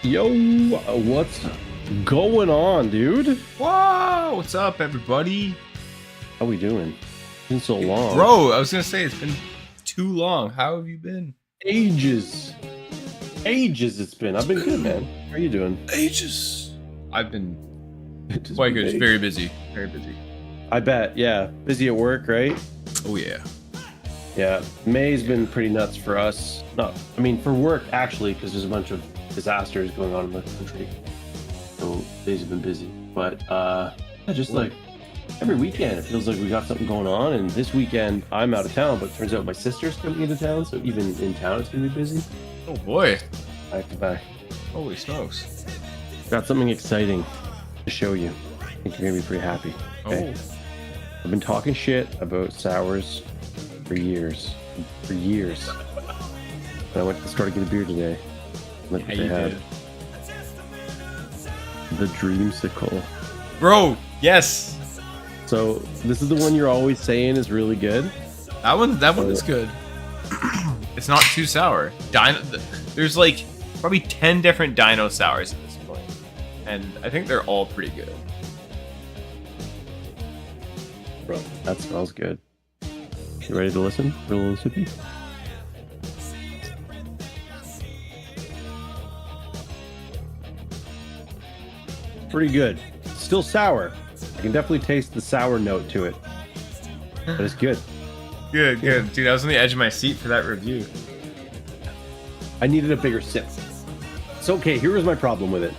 Yo, what's going on, dude? Whoa, what's up, everybody? How we doing? It's been so long. Bro, I was gonna say, it's been too long. How have you been? Ages it's been. I've been good, man. How are you doing? Ages. I've been Just quite good. been- Very busy. Very busy. I bet, yeah. Busy at work, right? Oh, yeah. Yeah. May's been pretty nuts for us. I mean, for work, actually, because there's a bunch of disasters going on in the country. So days have been busy. But, yeah, just like every weekend, it feels like we got something going on. And this weekend, I'm out of town, but it turns out my sister's coming into town. So even in town, it's going to be busy. Oh, boy. Back to back. Holy smokes. Got something exciting to show you. I think you're gonna be pretty happy. Okay? Oh. I've been talking shit about sours for years. And I went to the store to get a beer today. Look Yeah, what you they had. did. The Dreamsicle. Bro, yes. So this is the one you're always saying is really good. That one is good. It's not too sour. There's like probably 10 different dino sours at this point. And I think they're all pretty good. Bro, that smells good. You ready to listen? For a little sippy? Pretty good. Still sour. I can definitely taste the sour note to it. But it's good. Good. Dude, I was on the edge of my seat for that review. I needed a bigger sip. So okay, here was my problem with it.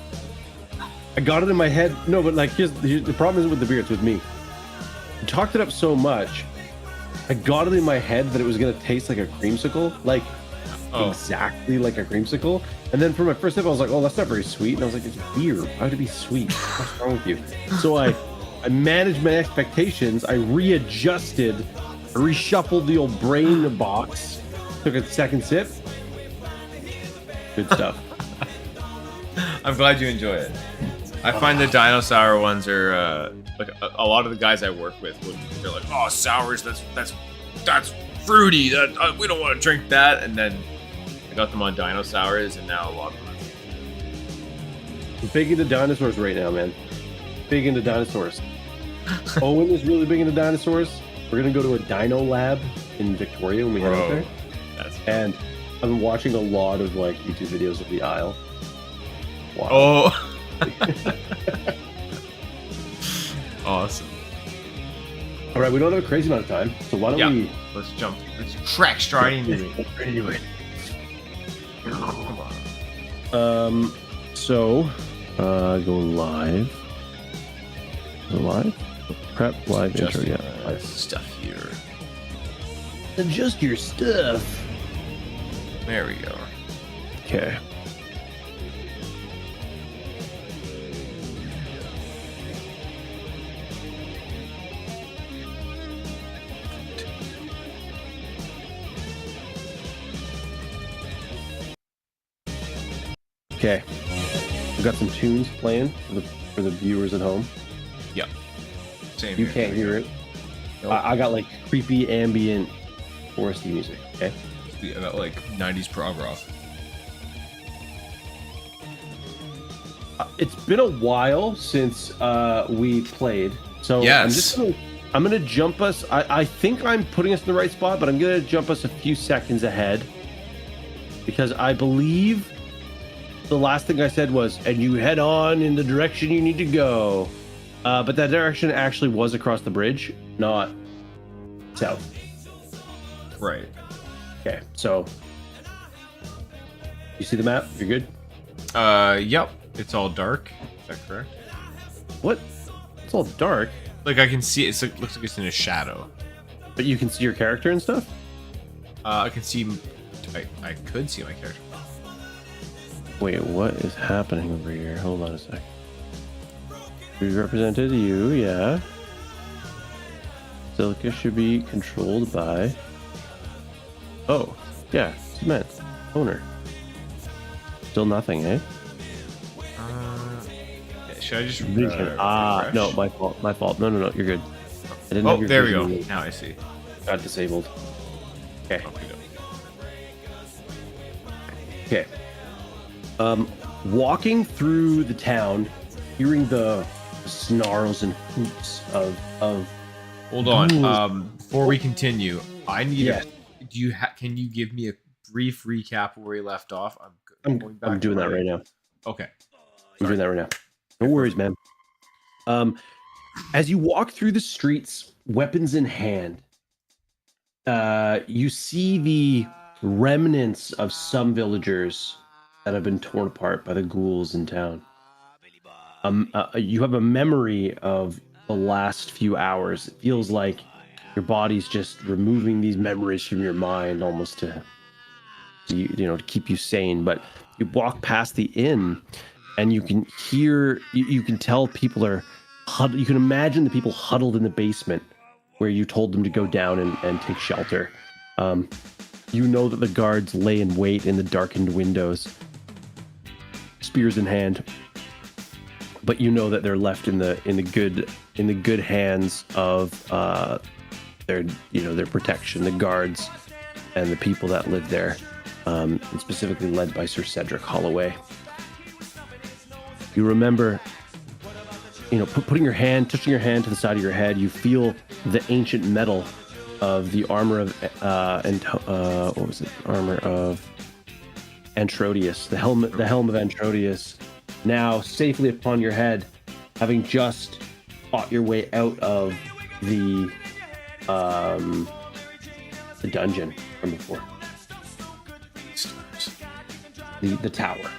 I got it in my head. No, but like here's the problem isn't with the beer, it's with me. I talked it up so much. I got it in my head that it was gonna taste like a creamsicle, like exactly like a creamsicle. And then for my first sip, I was like, oh, that's not very sweet. And I was like, it's beer. Why would it be sweet? What's wrong with you? So I managed my expectations. I readjusted, reshuffled the old brain box, took a second sip. Good stuff. I'm glad you enjoy it. I find the dino sour ones are like a lot of the guys I work with. They're like, "Oh, sours, that's fruity. We don't want to drink that." And then I got them on dino sours, and now a lot of them. I'm big into dinosaurs right now, man. Big into dinosaurs. Owen is really big into dinosaurs. We're gonna go to a dino lab in Victoria when we head out there. And I've been watching a lot of like YouTube videos of the aisle. Wow. Oh. Awesome. All right, we don't have a crazy amount of time, so why don't we? Let's jump. Let's track straight into it. Anyway. Come on. So, go live. Go live. Prep live intro. Yeah. Live. Stuff here. Adjust your stuff. There we go. Okay. Okay, we've got some tunes playing for the viewers at home. Yep. Same. You can't hear it. Nope. I got like creepy ambient foresty music. Okay. Yeah, that like 90s prog rock. It's been a while since we played, so yes. I'm gonna jump us. I think I'm putting us in the right spot, but I'm gonna jump us a few seconds ahead because I believe the last thing I said was, and you head on in the direction you need to go. But that direction actually was across the bridge, not south. Right. Okay, so you see the map? You're good? Yep. It's all dark. Is that correct? What? It's all dark. Like I can see it. It looks like it's in a shadow. But you can see your character and stuff? I can see. I could see my character. Wait, what is happening over here? Hold on a sec. We represented you, yeah. Silicus should be controlled by... Oh, yeah, cement. Owner. Still nothing, eh? Should I just refresh? No, my fault. No, you're good. I didn't have your there we go. vision. Now I see. Got disabled. Okay. Okay. Okay. walking through the town, hearing the snarls and hoots of Hold on. ghouls. Before we continue, I need. Yes. Can you give me a brief recap where we left off? I'm going back doing to that right now. Okay. I'm doing that right now. No worries, man. As you walk through the streets, weapons in hand, you see the remnants of some villagers that have been torn apart by the ghouls in town. You have a memory of the last few hours. It feels like your body's just removing these memories from your mind, almost to to keep you sane. But you walk past the inn, and you can hear, you can tell people are you can imagine the people huddled in the basement where you told them to go down and take shelter. You know that the guards lay in wait in the darkened windows, spears in hand. But you know that they're left in the good hands of their protection, the guards and the people that live there, and specifically led by Sir Cedric Holloway. You remember, touching your hand to the side of your head, you feel the ancient metal of the armor of armor of Antrodius, the helm of Antrodius, now safely upon your head, having just fought your way out of the dungeon from before. The tower.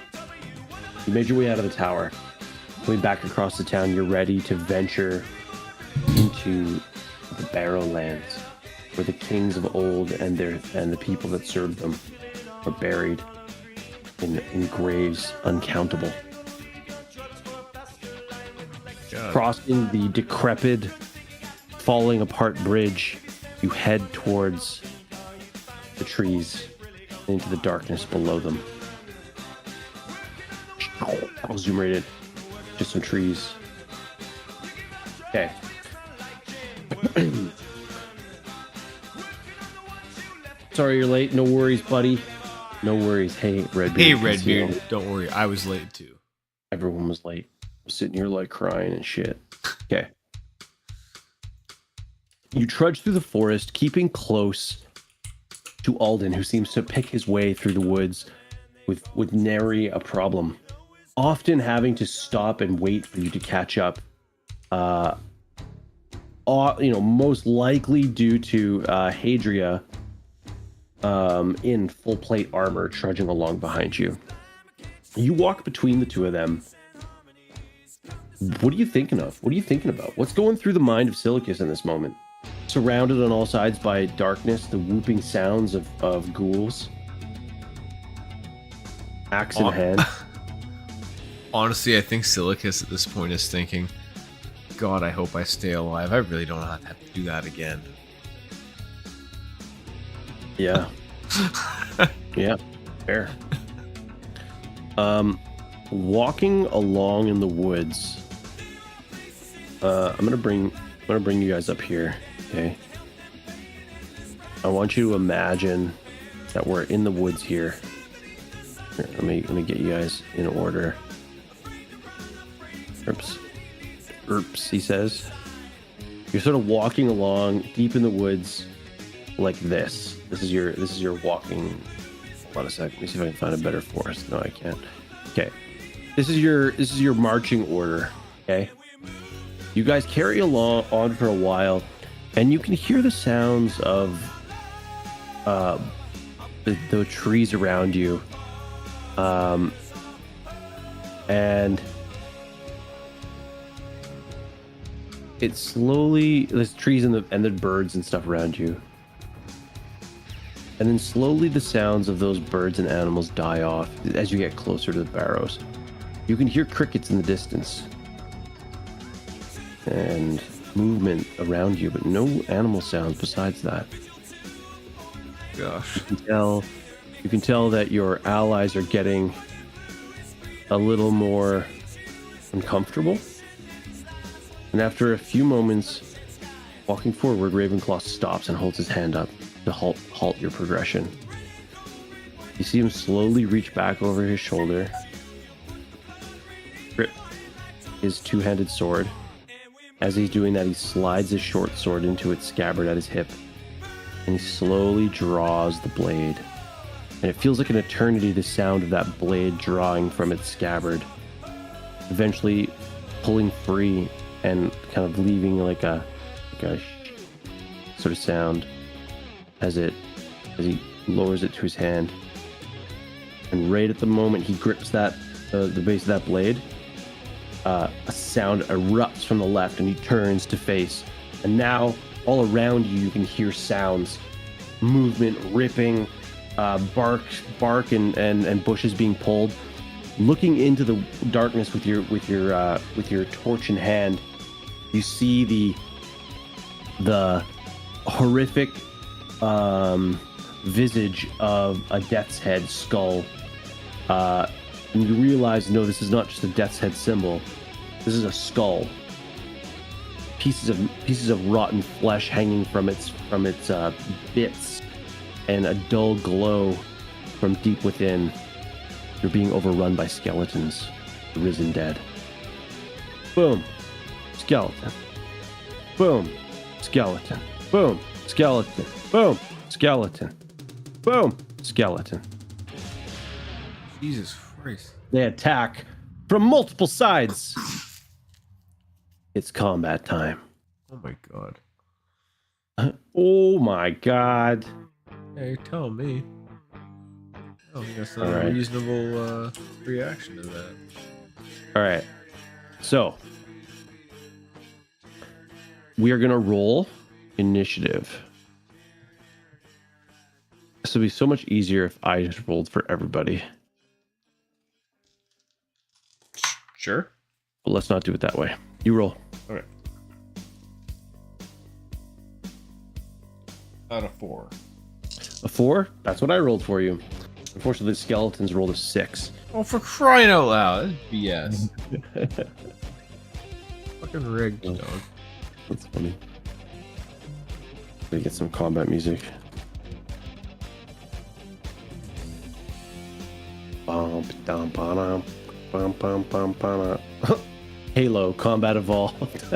You made your way out of the tower. Going back across the town, you're ready to venture into the Barrowlands, where the kings of old and the people that served them are buried in graves uncountable. God. Crossing the decrepit, falling apart bridge, you head towards the trees and into the darkness below them. I'll zoom right in. Just some trees. Okay. Sorry you're late. No worries, buddy. No worries. Hey, Redbeard. Hey, Redbeard. Don't worry. I was late too. Everyone was late. I'm sitting here like crying and shit. Okay. You trudge through the forest, keeping close to Alden, who seems to pick his way through the woods with nary a problem, often having to stop and wait for you to catch up. Most likely due to Hadria in full plate armor trudging along behind you. You walk between the two of them. What are you thinking of? What are you thinking about? What's going through the mind of Silicus in this moment? Surrounded on all sides by darkness, the whooping sounds of ghouls. Axe in hand. Honestly, I think Silicus at this point is thinking, God, I hope I stay alive. I really don't have to do that again. Yeah. Yeah, fair. Walking along in the woods. I'm gonna bring you guys up here. Okay. I want you to imagine that we're in the woods here. Here, let me get you guys in order. Oops, he says. You're sort of walking along deep in the woods like this. This is your walking. Hold on a sec. Let me see if I can find a better forest. No, I can't. Okay. This is your marching order. Okay. You guys carry on for a while, and you can hear the sounds of the trees around you, and it slowly, there's trees and the birds and stuff around you, and then slowly the sounds of those birds and animals die off as you get closer to the barrows. You can hear crickets in the distance and movement around you, but no animal sounds besides that. Gosh. You can tell that your allies are getting a little more uncomfortable. And after a few moments walking forward, Ravenclaw stops and holds his hand up to halt your progression. You see him slowly reach back over his shoulder, his two-handed sword. As he's doing that, he slides his short sword into its scabbard at his hip, and he slowly draws the blade. And it feels like an eternity, the sound of that blade drawing from its scabbard, eventually pulling free and kind of leaving like a sort of sound as he lowers it to his hand. And right at the moment he grips that the base of that blade, a sound erupts from the left, and he turns to face. And now all around you can hear sounds, movement, ripping, bark and bushes being pulled. Looking into the darkness with your torch in hand, you see the horrific visage of a death's head skull. And you realize, no, this is not just a death's head symbol. This is a skull. Pieces of rotten flesh hanging from its bits, and a dull glow from deep within. You're being overrun by skeletons, the risen dead. Boom, skeleton. Boom, skeleton. Boom, skeleton. Boom, skeleton. Boom, skeleton. Jesus Christ. They attack from multiple sides. It's combat time. Oh my god. Oh my god. Hey, tell me. I don't think that's not All a right. reasonable reaction to that. All right. So, we are going to roll initiative. This would be so much easier if I just rolled for everybody. Sure. But let's not do it that way. You roll. Okay. Out of 4. A 4? That's what I rolled for you. Unfortunately, the skeletons rolled a 6. Oh, for crying out loud. That's BS. Fucking rigged, dog. That's funny. Gotta get some combat music. Halo Combat Evolved.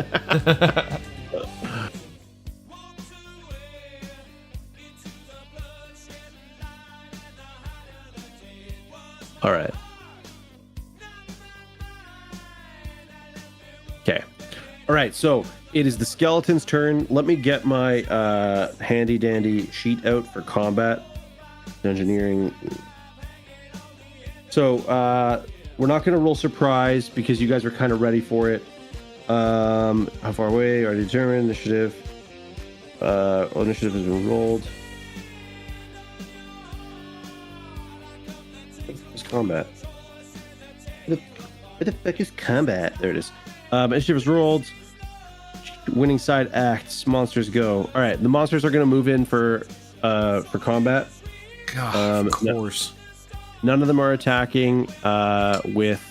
All right. Okay. All right. So it is the skeleton's turn. Let me get my handy dandy sheet out for combat engineering. So we're not going to roll surprise because you guys are kind of ready for it. How far away? Already determined. Initiative. Initiative has been rolled. What's combat? Where the fuck is combat? There it is. Initiative is rolled. Winning side acts. Monsters go. All right, the monsters are going to move in for combat. God, of course. None of them are attacking with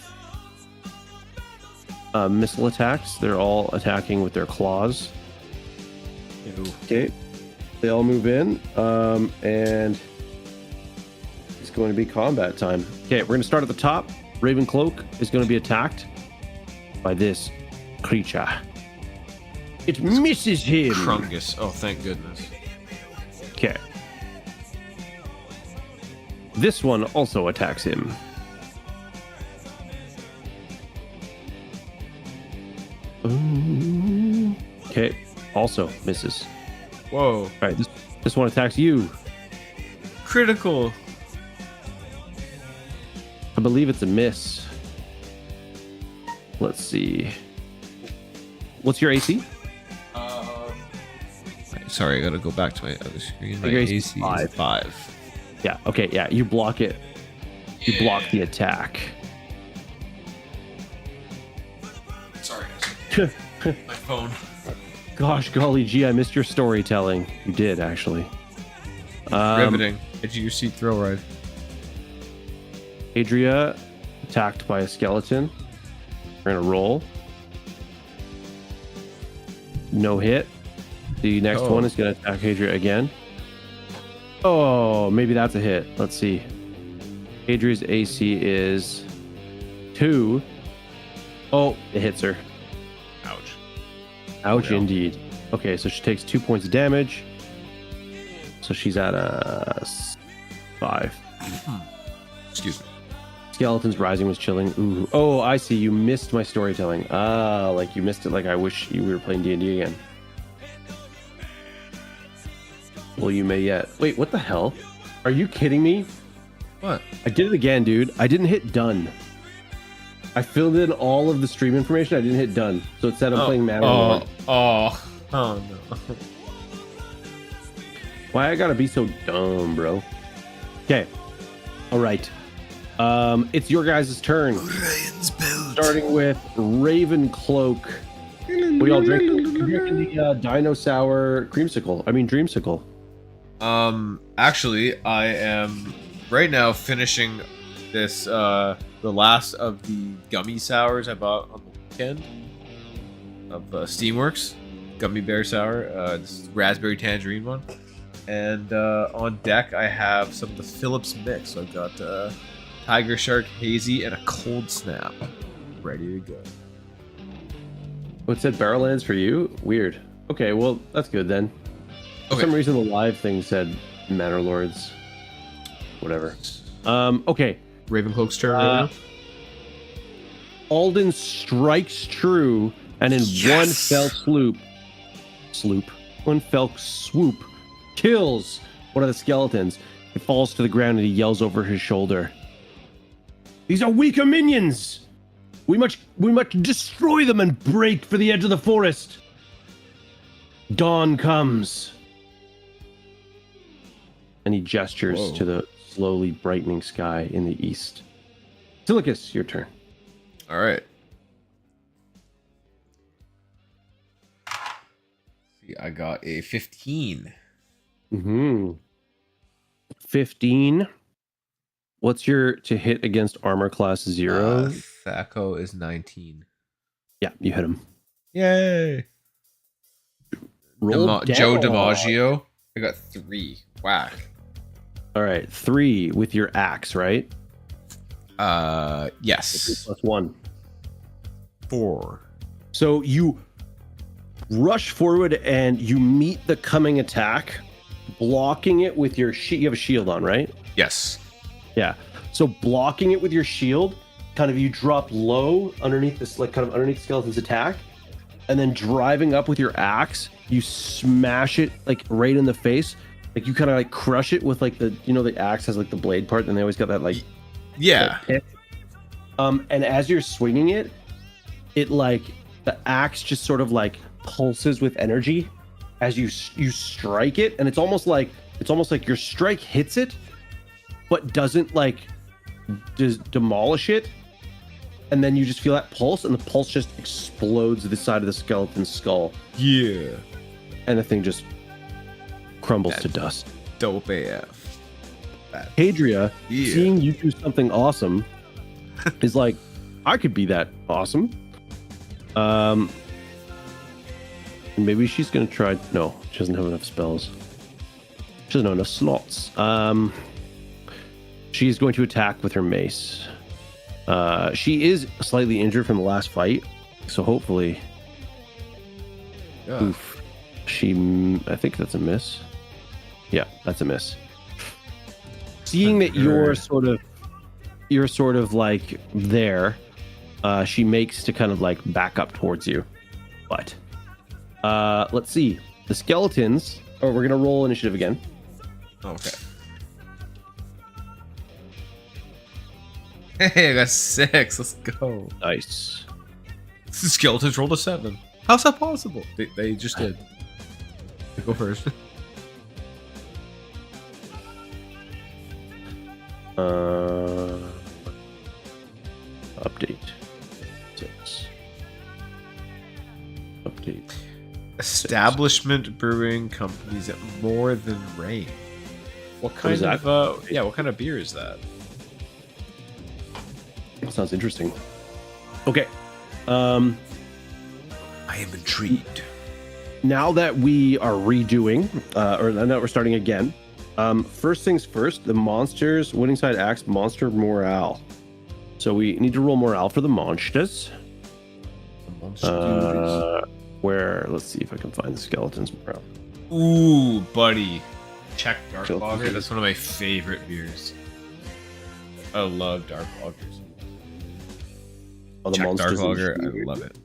missile attacks. They're all attacking with their claws. Ew. Okay, they all move in, and it's going to be combat time. Okay, we're going to start at the top. Ravencloak is going to be attacked by this creature. It misses him. Krungus. Oh, thank goodness. Okay. This one also attacks him. Okay, also misses. Whoa. All right, this one attacks you. Critical. I believe it's a miss. Let's see. What's your AC? Sorry, I gotta go back to my other screen. My Your AC AC is is 5. Yeah, okay, yeah, you block it. You block the attack. Sorry, guys. My phone. Gosh, golly gee, I missed your storytelling. You did, actually. Riveting. Edge of your seat throw ride. Adria, attacked by a skeleton. We're gonna roll. No hit. The next one is gonna attack Adria again. Oh, maybe that's a hit. Let's see. Adria's AC is 2. Oh, it hits her. Ouch. Ouch, No. indeed. Okay, so she takes 2 points of damage. So she's at a 5. Excuse me. Skeletons Rising was chilling. Ooh. Oh, I see. You missed my storytelling. Ah, like you missed it. Like I wish we were playing D&D again. Well, you may yet. Wait, what the hell? Are you kidding me? What? I did it again, dude. I didn't hit done. I filled in all of the stream information. I didn't hit done. So it said I'm playing Manor Lord. Oh no. Why I gotta be so dumb, bro? Okay. All right. It's your guys' turn. Starting with Raven Cloak. What are y'all drinking? You're drinking the Dino Sour creamsicle. I mean dreamsicle. Actually, I am right now finishing this the last of the gummy sours I bought on the weekend of Steamworks gummy bear sour. This is raspberry tangerine one, and on deck I have some of the Phillips mix. So I've got Tiger Shark Hazy and a Cold Snap ready to go. What said Barrowlands for you? Weird. Okay, well that's good then. For some reason the live thing said Manor Lords. Whatever. Okay. Ravencloak's turn right now. Alden strikes true, and in one fell swoop, kills one of the skeletons. It falls to the ground, and he yells over his shoulder, "These are weaker minions! We must destroy them and break for the edge of the forest." Dawn comes. And he gestures to the slowly brightening sky in the east. Silicus, your turn. All right. See, I got a 15. 15. What's your to hit against armor class 0? Thaco is 19. Yeah, you hit him. Yay! Roll Joe damage. DiMaggio. I got 3. Whack. All right, 3 with your axe, right? Yes. Plus 1. 4. So you rush forward and you meet the coming attack, blocking it with your shield. You have a shield on, right? Yes. Yeah. So blocking it with your shield, kind of you drop low underneath this, like kind of underneath the skeleton's attack, and then driving up with your axe, you smash it like right in the face. Like you kind of like crush it with like the, the axe has like the blade part, and they always got that like Yeah. that pit. And as you're swinging it, it like the axe just sort of like pulses with energy as you strike it, and it's almost like your strike hits it, but doesn't like demolish it. And then you just feel that pulse, and the pulse just explodes the side of the skeleton's skull. Yeah. And the thing just crumbles to dust. Dope AF. Hadria, seeing you do something awesome, is like, I could be that awesome. Maybe she's gonna try. No, she doesn't have enough spells. She doesn't have enough slots. She's going to attack with her mace. She is slightly injured from the last fight, so hopefully. Yeah. Oof. I think that's a miss. Yeah, that's a miss. Seeing that you're sort of like there, she makes to kind of like back up towards you. But let's see. The skeletons. Oh, we're gonna roll initiative again. Okay. Hey, I got 6. Let's go. Nice. The skeletons rolled a 7. How's that possible? They just did. Go first. Update 6. Update. Establishment brewing companies at More Than Rain. What kind is that? of what kind of beer is that? Sounds interesting. Okay. I am intrigued. Now that we are redoing, or now that we're starting again, first things first, the monsters, winning side acts monster morale. So we need to roll morale for the monsters. Where? Let's see if I can find the skeletons. Ooh, buddy. Czech dark Skeletons. lager. That's one of my favorite beers. I love dark lagers. Oh, the Czech monsters dark in lager. the I beer. love it.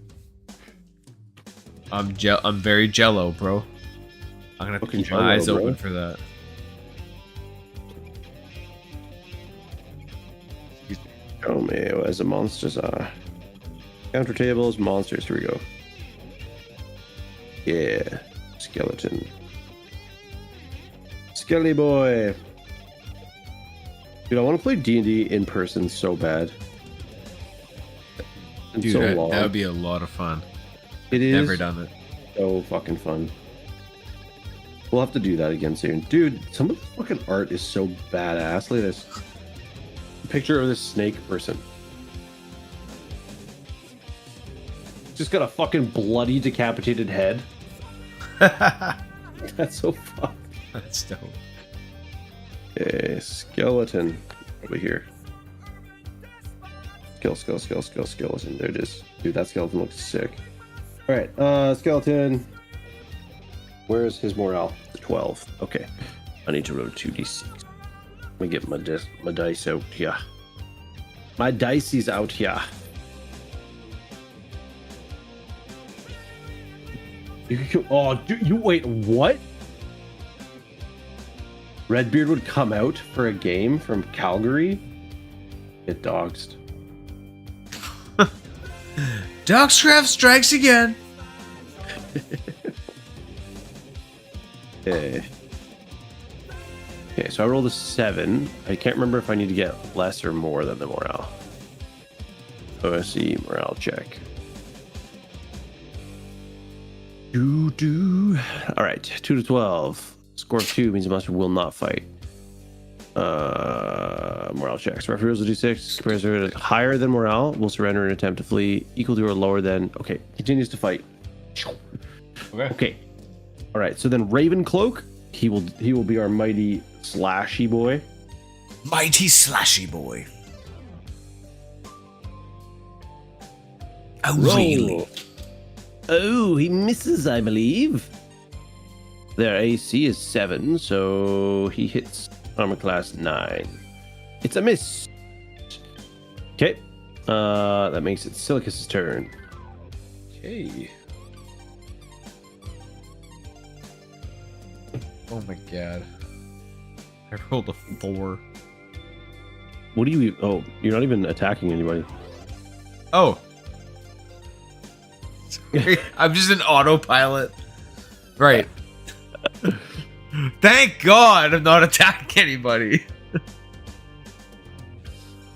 I'm very jello, bro. I'm gonna have to Fucking keep my Jello, eyes bro. open for that. Show me as the monsters are. Counter tables, monsters. Here we go. Yeah, skeleton. Skelly boy. Dude, I want to play D&D in person so bad. It's Dude, so that long. would be a lot of fun. It is Never done it. so fucking fun. We'll have to do that again soon. Dude, some of the fucking art is so badass. Look at this. Picture of this snake person. Just got a fucking bloody decapitated head. That's so fucked. That's dope. Okay, skeleton over here. Skeleton. There it is. Dude, that skeleton looks sick. Alright, skeleton. Where's his morale? 12. Okay. I need to roll 2d6. Let me get my dice out here. My dice is out here. Oh, dude, you wait, what? Redbeard would come out for a game from Calgary? Get doxed. Dogcraft strikes again. Okay. Okay, so I rolled a 7. I can't remember if I need to get less or more than the morale. OSC morale check. All right, 2 to 12. Score of 2 means the monster will not fight. Morale checks. Referee rolls a d6. Compares to higher than morale. Will surrender and attempt to flee. Equal to or lower than. Okay, continues to fight. Okay. All right. So then Ravencloak. He will be our mighty slashy boy. Mighty slashy boy. Oh, really? Oh, he misses, I believe. Their AC is 7, so he hits armor class 9. It's a miss. Okay. That makes it Silicus' turn. Okay. Oh my god. I rolled a 4. What do you... Oh, you're not even attacking anybody. Oh. Sorry, I'm just an autopilot. Right. Thank God I'm not attacking anybody.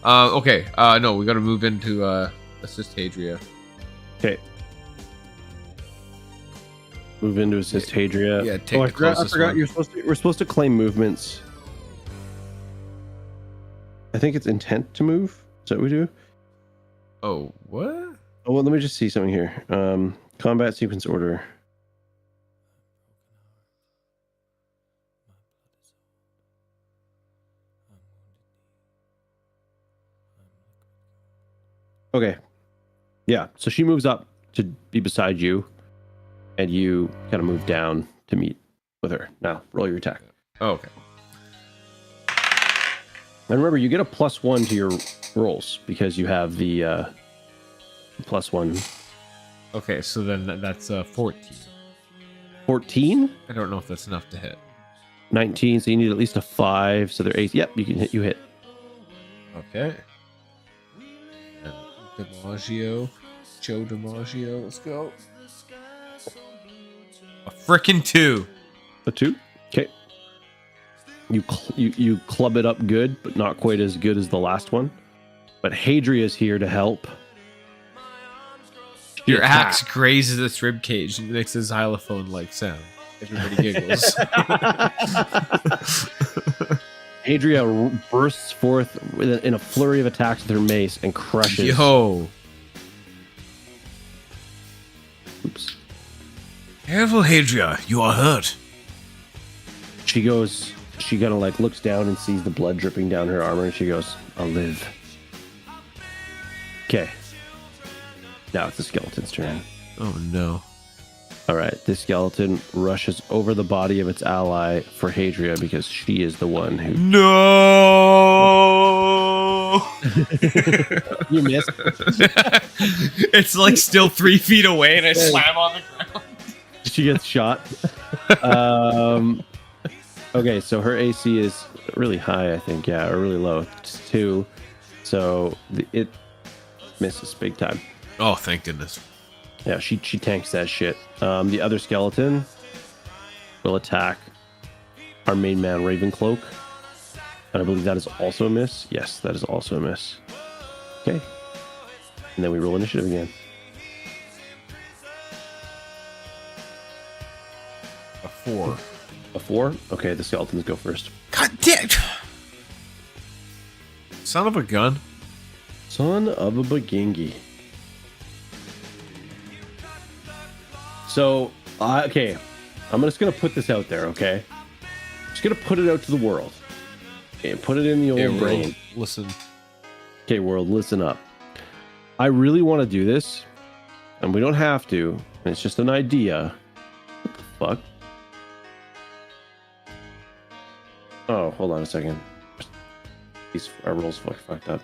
Okay. No, we gotta move into assist Hadria. Okay. Move into assist Hadria. Yeah, take I the forgot. closest one. We're supposed to claim movements. I think it's intent to move. Is that what we do? Oh, what? Oh, well, let me just see something here. Combat sequence order. Okay. Yeah, so she moves up to be beside you, and you kind of move down to meet with her. Now, roll your attack. Oh, okay. And remember, you get a +1 to your rolls because you have the +1. Okay, so then that's 14. 14? I don't know if that's enough to hit. 19, so you need at least a 5, so they're 8. Yep, you can hit. You hit. Okay. And DiMaggio. Joe DiMaggio, let's go. A frickin' 2. A 2? Okay. You club it up good, but not quite as good as the last one. But Hadria is here to help. Your axe grazes its rib cage and makes a xylophone-like sound. Everybody giggles. Hadria bursts forth in a flurry of attacks with her mace and crushes. Yo. Oops. Careful, Hadria. You are hurt. She kind of like looks down and sees the blood dripping down her armor, and she goes, "I'll live." Okay. Now it's the skeleton's turn. Oh no. All right, this skeleton rushes over the body of its ally for Hadria because she is the one who. No. You missed. It's like still 3 feet away, and I slam on the ground. She gets shot. Okay, so her AC is really high, I think. Yeah, or really low. It's 2. So it misses big time. Oh, thank goodness. Yeah, she tanks that shit. The other skeleton will attack our main man, Ravencloak. And I believe that is also a miss. Yes, that is also a miss. Okay. And then we roll initiative again. A 4. A 4? Okay, the skeletons go first. God damn. Son of a gun. Son of a bagingi. So, okay. I'm just going to put this out there, okay? Just going to put it out to the world. Okay, put it in the old brain. Listen. Okay, world, listen up. I really want to do this, and we don't have to. It's just an idea. What the fuck? Oh, hold on a second. Our rolls fucked up.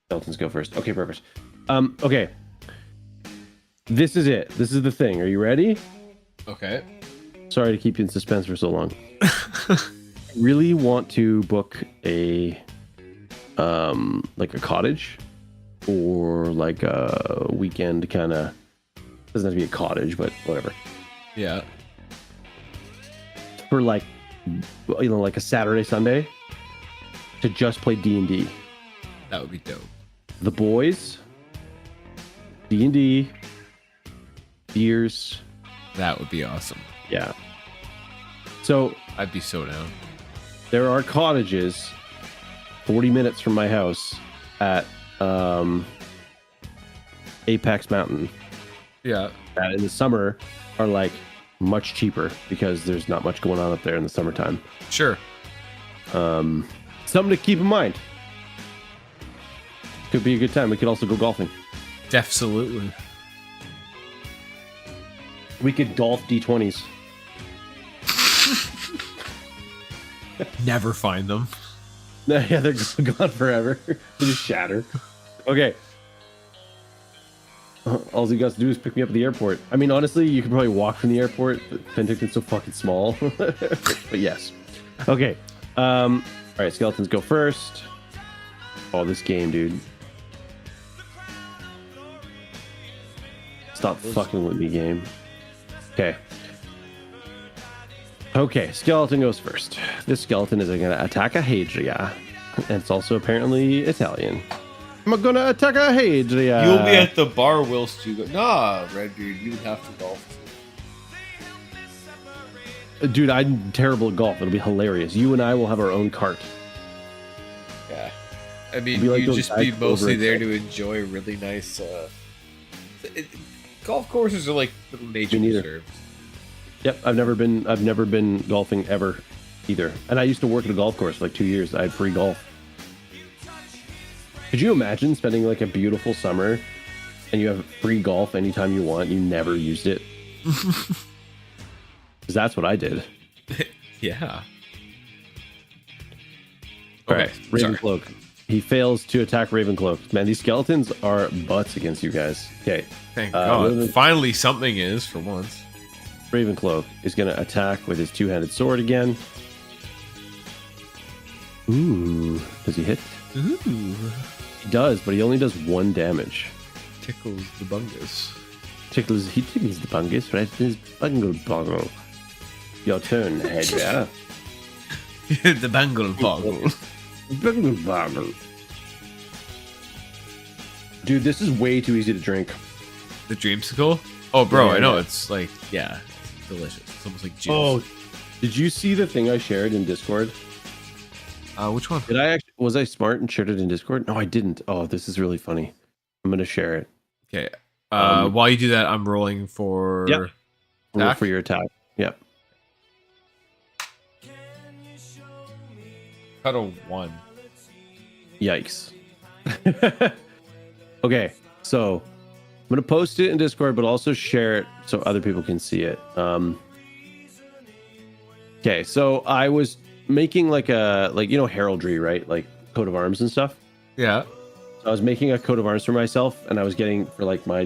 Skeletons go first. Okay, perfect. Okay. This is it. This is the thing. Are you ready? Okay. Sorry to keep you in suspense for so long. I really want to book a like a cottage or like a weekend kind of, doesn't have to be a cottage, but whatever. Yeah. For like, you know, like a Saturday, Sunday to just play D&D. That would be dope. The boys, D&D, beers. That would be awesome. Yeah. So I'd be so down. there are cottages 40 minutes from my house at Apex Mountain Yeah. that in the summer are like much cheaper because there's not much going on up there in the summertime. Sure. Something to keep in mind. Could be a good time. We could also go golfing. Absolutely. We could golf D20s. Never find them. Yeah, they're gone forever. They just shatter. Okay. All you guys do is pick me up at the airport. I mean, honestly, you could probably walk from the airport. But Penticton's so fucking small. But yes. Okay. All right, skeletons go first. Oh, this game, dude. Stop fucking with me, game. Okay. Okay, skeleton goes first. This skeleton is going to attack a Hadria. And it's also apparently Italian. I'm going to attack a Hadria. You'll be at the bar whilst you go. Nah, Redbeard, you would have to golf. Dude, I'm terrible at golf. It'll be hilarious. You and I will have our own cart. Yeah. I mean, Be like you'd those just guys be over mostly at- there to enjoy really nice. Golf courses are like little nature Me neither. reserves. Yep, I've never been golfing ever either. And I used to work at a golf course for like 2 years. I had free golf. Could you imagine spending like a beautiful summer and you have free golf anytime you want? You never used it. Because that's what I did. Yeah. All Okay, right, Ravencloak. He fails to attack Ravencloak. Man, these skeletons are butts against you guys. Okay. Thank God. Raven- Finally, something is for once. Ravencloak is going to attack with his two-handed sword again. Ooh. Does he hit? Ooh. He does, but he only does 1 damage. Tickles the bungus. He tickles the bungus right in his bungle boggle. Your turn, Hadria. The bangle boggle. Bungle boggle. Dude, this is way too easy to drink. The dreamsicle? Oh, bro, Yeah, I know. yeah. It's like, yeah, it's delicious. It's almost like juice. Oh, did you see the thing I shared in Discord? Which one? Was I smart and shared it in Discord? No, I didn't. Oh, this is really funny. I'm gonna share it. Okay. While you do that, I'm rolling for. Yep. Roll Attack? for your attack. Yep. Cut a 1. Yikes. Okay, so I'm gonna post it in Discord, but also share it so other people can see it. Okay, so I was making like heraldry, right? Like coat of arms and stuff. Yeah. So I was making a coat of arms for myself, and I was getting for like my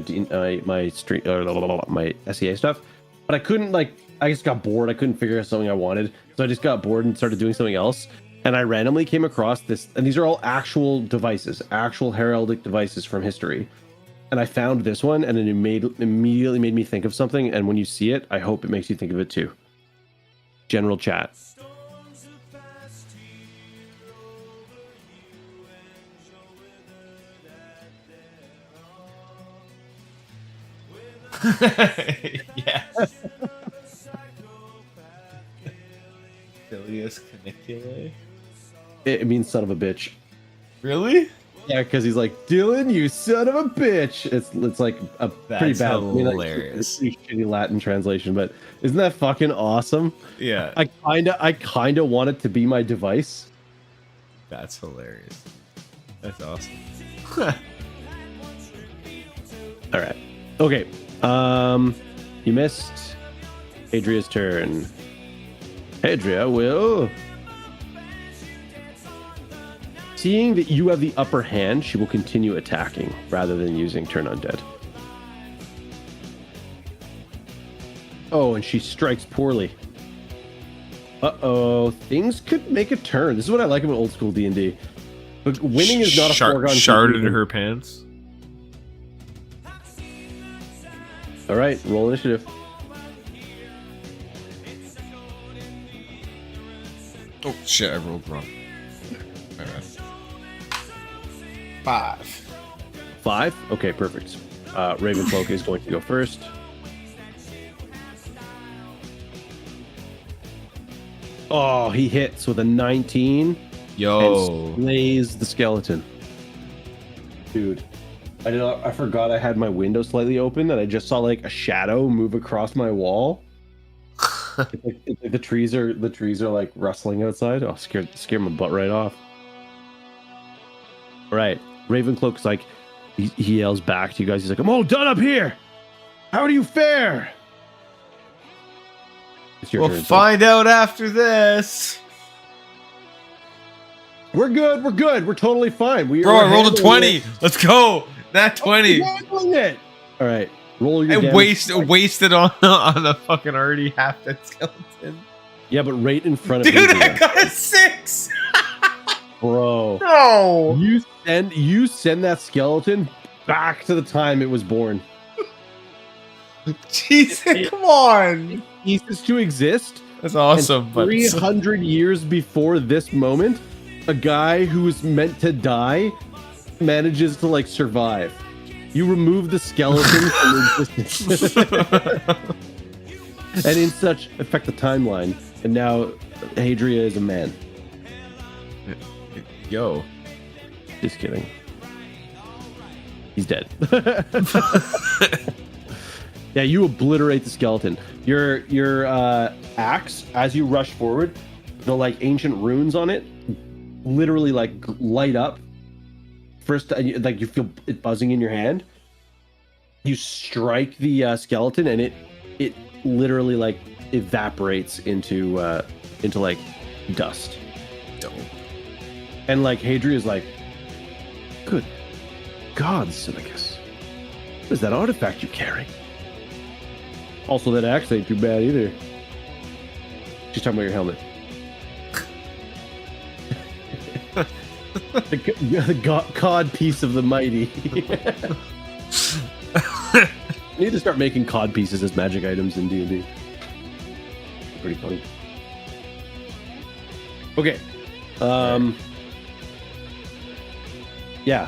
street my SEA stuff, but I couldn't I just got bored. I couldn't figure out something I wanted, so I just got bored and started doing something else. And I randomly came across this, and these are all actual devices, actual heraldic devices from history. And I found this one, and it immediately made me think of something. And when you see it, I hope it makes you think of it too. General chat. Yes. Silicus caniculae. It means son of a bitch. Really? Yeah, because he's like, Dylan, you son of a bitch. It's like a pretty bad, hilarious. Pretty shitty Latin translation, but isn't that fucking awesome? Yeah. I kinda want it to be my device. That's hilarious. That's awesome. All right. Okay. You missed Adria's turn. Adria will. Seeing that you have the upper hand, she will continue attacking rather than using turn undead. Oh, and she strikes poorly. Uh-oh. Things could make a turn. This is what I like about old school D&D. But winning is not a foregone sharded her pants. All right, roll initiative. Oh shit! I rolled wrong. My bad. 5. 5? Okay, perfect. Ravencloak is going to go first. Oh, he hits with a 19. Yo. And slays the skeleton. Dude. I forgot I had my window slightly open, and I just saw like a shadow move across my wall. it's like the trees are like rustling outside. Oh, scared my butt right off. All right, Ravencloak's like he yells back to you guys. He's like, "I'm all done up here. How do you fare?" It's your We'll turn, find out after this. We're good. We're totally fine. Bro, I rolled a 20. Let's go. That 20. It. All right, roll your. I wasted on the fucking already half dead skeleton. Yeah, but right in front of Dude, Adria. I got a 6. Bro. No. You send that skeleton back to the time it was born. Jesus, come on. It ceases to exist. That's awesome. And 300 years before this moment, a guy who was meant to die manages to like survive. You remove the skeleton from existence. And in such affect the timeline. And now Hadria is a man. Yo. Just kidding. He's dead. Yeah, you obliterate the skeleton. Your axe, as you rush forward, the like ancient runes on it literally like light up. First, like you feel it buzzing in your hand. You strike the skeleton, and it literally like evaporates into like dust. Dope. And like Hadria is like, good God, Silicus, what is that artifact you carry? Also, that axe ain't too bad either. She's talking about your helmet. the cod piece of the mighty. Need to start making cod pieces as magic items in D&D. Pretty funny. Okay. Yeah,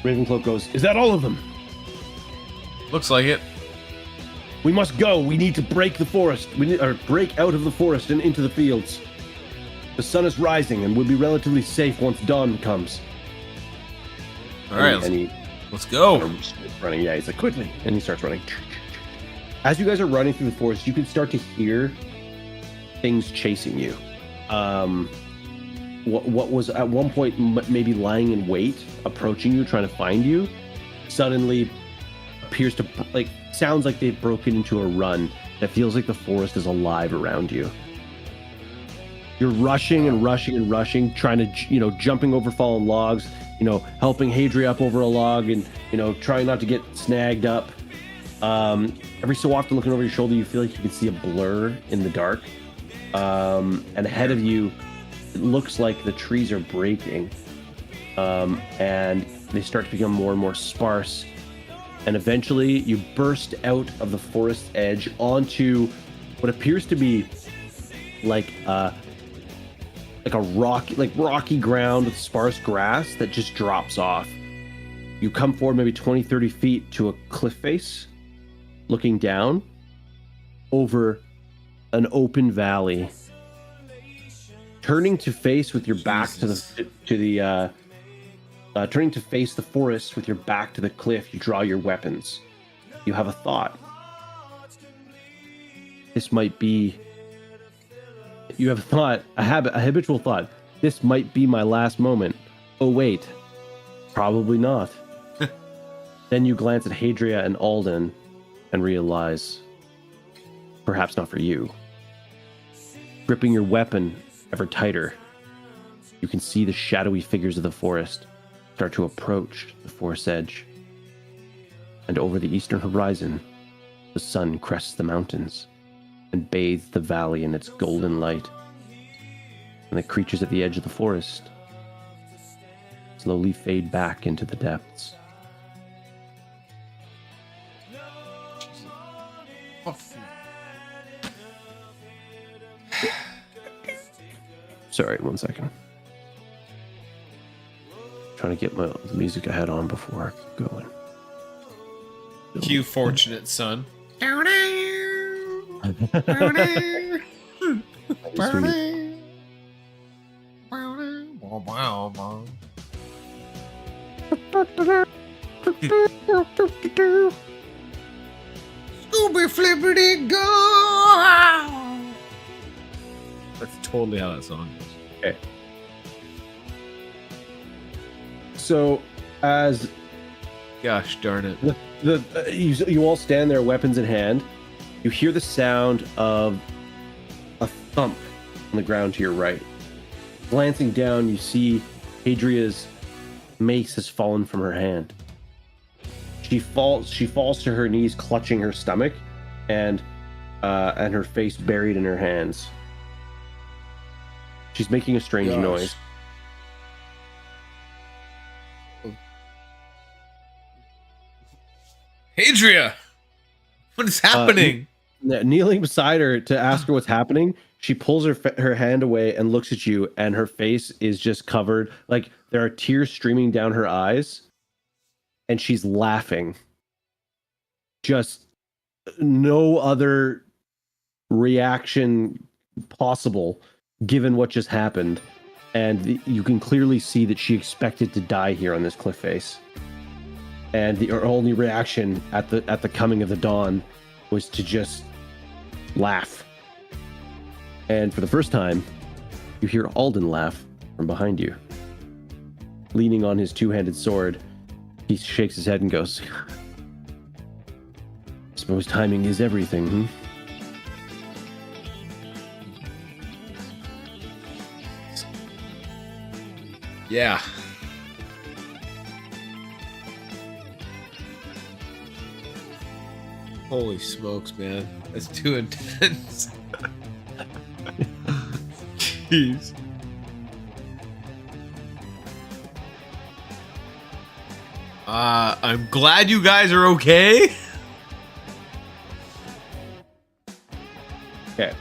Ravencloak goes, is that all of them? Looks like it. We must go. We need to break the forest. Break out of the forest and into the fields. The sun is rising, and we'll be relatively safe once dawn comes. All right, let's go. Running, yeah. He's like, quickly, and he starts running. As you guys are running through the forest, you can start to hear things chasing you. what was at one point maybe lying in wait, approaching you, trying to find you, suddenly appears to like sounds like they've broken into a run. That feels like the forest is alive around you. You're rushing and rushing and rushing, trying to, jumping over fallen logs, helping Hadria up over a log and, trying not to get snagged up. Every so often looking over your shoulder, you feel like you can see a blur in the dark. And ahead of you, it looks like the trees are breaking. And they start to become more and more sparse. And eventually you burst out of the forest edge onto what appears to be like a rocky ground with sparse grass that just drops off. You come forward maybe 20, 30 feet to a cliff face, looking down over an open valley. Turning to face with your back turning to face the forest with your back to the cliff, you draw your weapons. You have a thought. You have a thought, a habitual thought. This might be my last moment. Oh wait, probably not. Then you glance at Hadria and Alden and realize, perhaps not for you. Gripping your weapon ever tighter, you can see the shadowy figures of the forest start to approach the forest edge. And over the eastern horizon, the sun crests the mountains and bathes the valley in its golden light. And the creatures at the edge of the forest slowly fade back into the depths. Sorry, 1 second. Trying to get my music I had on before I keep going. Cue fortunate son. Scooby flippity go! That's totally how that song is. Okay. So, as gosh darn it, you all stand there, weapons in hand. You hear the sound of a thump on the ground to your right. Glancing down, you see Hadria's mace has fallen from her hand. She falls to her knees, clutching her stomach, and her face buried in her hands. She's making a strange noise. Hadria, what is happening? Kneeling beside her to ask her what's happening, she pulls her hand away and looks at you, and her face is just covered, like there are tears streaming down her eyes, and she's laughing. Just no other reaction possible given what just happened, and you can clearly see that she expected to die here on this cliff face. And her only reaction at the coming of the dawn was to just laugh. And for the first time, you hear Alden laugh from behind you. Leaning on his two-handed sword, he shakes his head and goes, "Suppose timing is everything, hmm?" Yeah. Holy smokes, man. That's too intense. Jeez. I'm glad you guys are okay. Okay.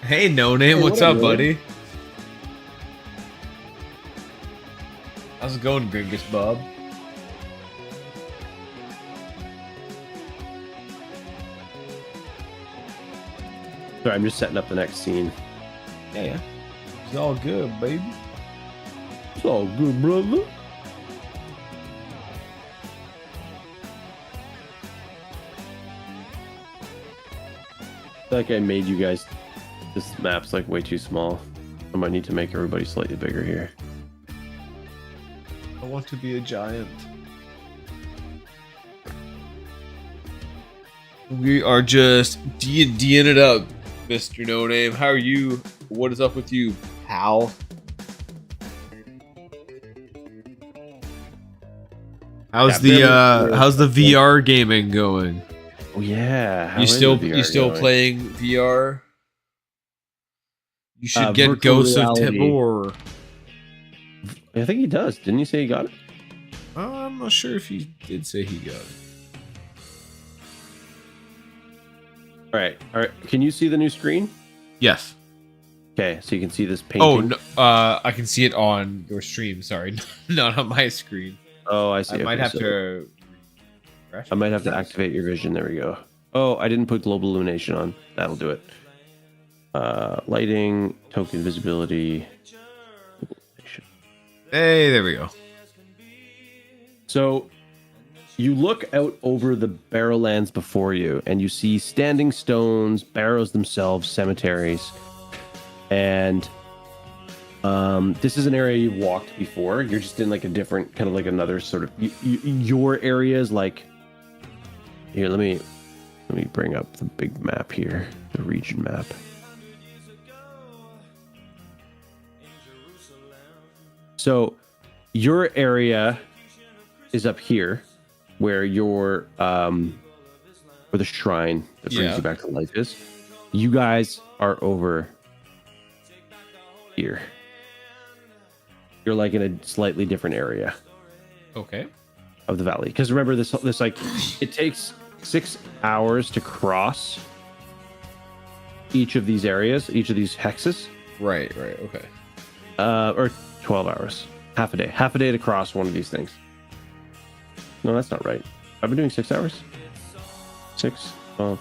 Hey, No Name, what's up, buddy? How's it going, Gringus Bob? Sorry, I'm just setting up the next scene. Yeah. It's all good, baby. It's all good, brother. I feel like I made you guys. This map's like way too small. I might need to make everybody slightly bigger here. I want to be a giant. We are just D&D'ing it up, Mr. No Name. How are you? What is up with you, pal? How's the VR gaming going? Oh yeah. How You is still the VR going? playing VR? You should get virtual Ghosts reality. of Tabor. I think he does. Didn't you say he got it? I'm not sure if he did say he got it. All right. Can you see the new screen? Yes. Okay, so you can see this painting. Oh, no, I can see it on your stream. Sorry, not on my screen. Oh, I see. I might have to. I might have to activate your vision. There we go. Oh, I didn't put global illumination on. That'll do it. Lighting, token visibility. Hey, there we go. So you look out over the Barrowlands before you, and you see standing stones, barrows themselves, cemeteries, and this is an area you've walked before. You're just in like a different, kind of like another sort of. Your area is like. Here, let me bring up the big map here, the region map. So your area is up here, where your where the shrine that brings you back to life is. You guys are over here. You're like in a slightly different area. Okay. Of the valley, because remember this like it takes 6 hours to cross each of these areas, each of these hexes. Right. Okay. Or 12 hours, half a day to cross one of these things. No, that's not right. I've been doing 6 hours. 6. Oh.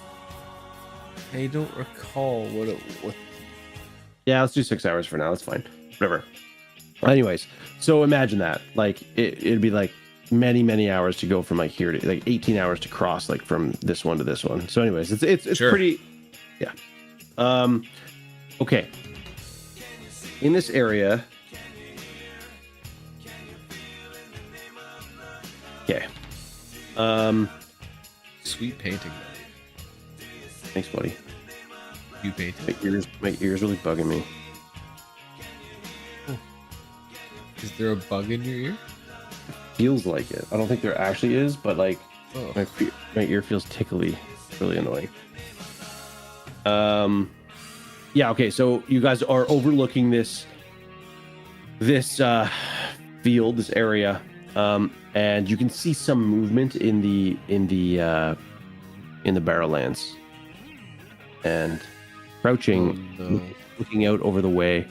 I don't recall what. Yeah, let's do 6 hours for now. That's fine. Whatever. Anyways, so imagine that. Like it'd be like many hours to go from like here to like 18 hours to cross like from this one to this one. So anyways, it's sure. Pretty. Yeah. Okay. In this area. Okay. Sweet painting. Thanks, buddy. You painted. My ears really bugging me. Oh. Is there a bug in your ear? Feels like it. I don't think there actually is, but like my ear feels tickly. Really annoying. Yeah. Okay. So you guys are overlooking this field, this area, and you can see some movement in the Barrowlands, and crouching, looking out over the way.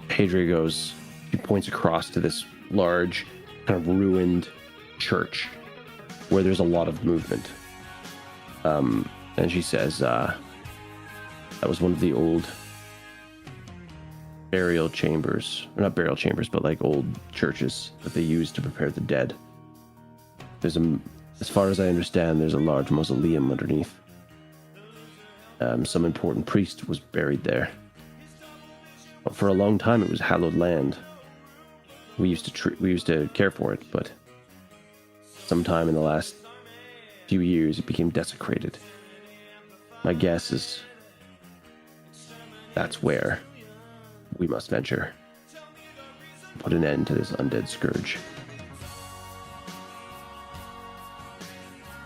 Pedro goes. He points across to this large, kind of ruined church where there's a lot of movement. And she says, that was one of the old burial chambers. Or not burial chambers, but like old churches that they used to prepare the dead. There's as far as I understand, there's a large mausoleum underneath. Some important priest was buried there. But for a long time, it was hallowed land. We used to care for it, but sometime in the last few years, it became desecrated. My guess is that's where we must venture. Put an end to this undead scourge.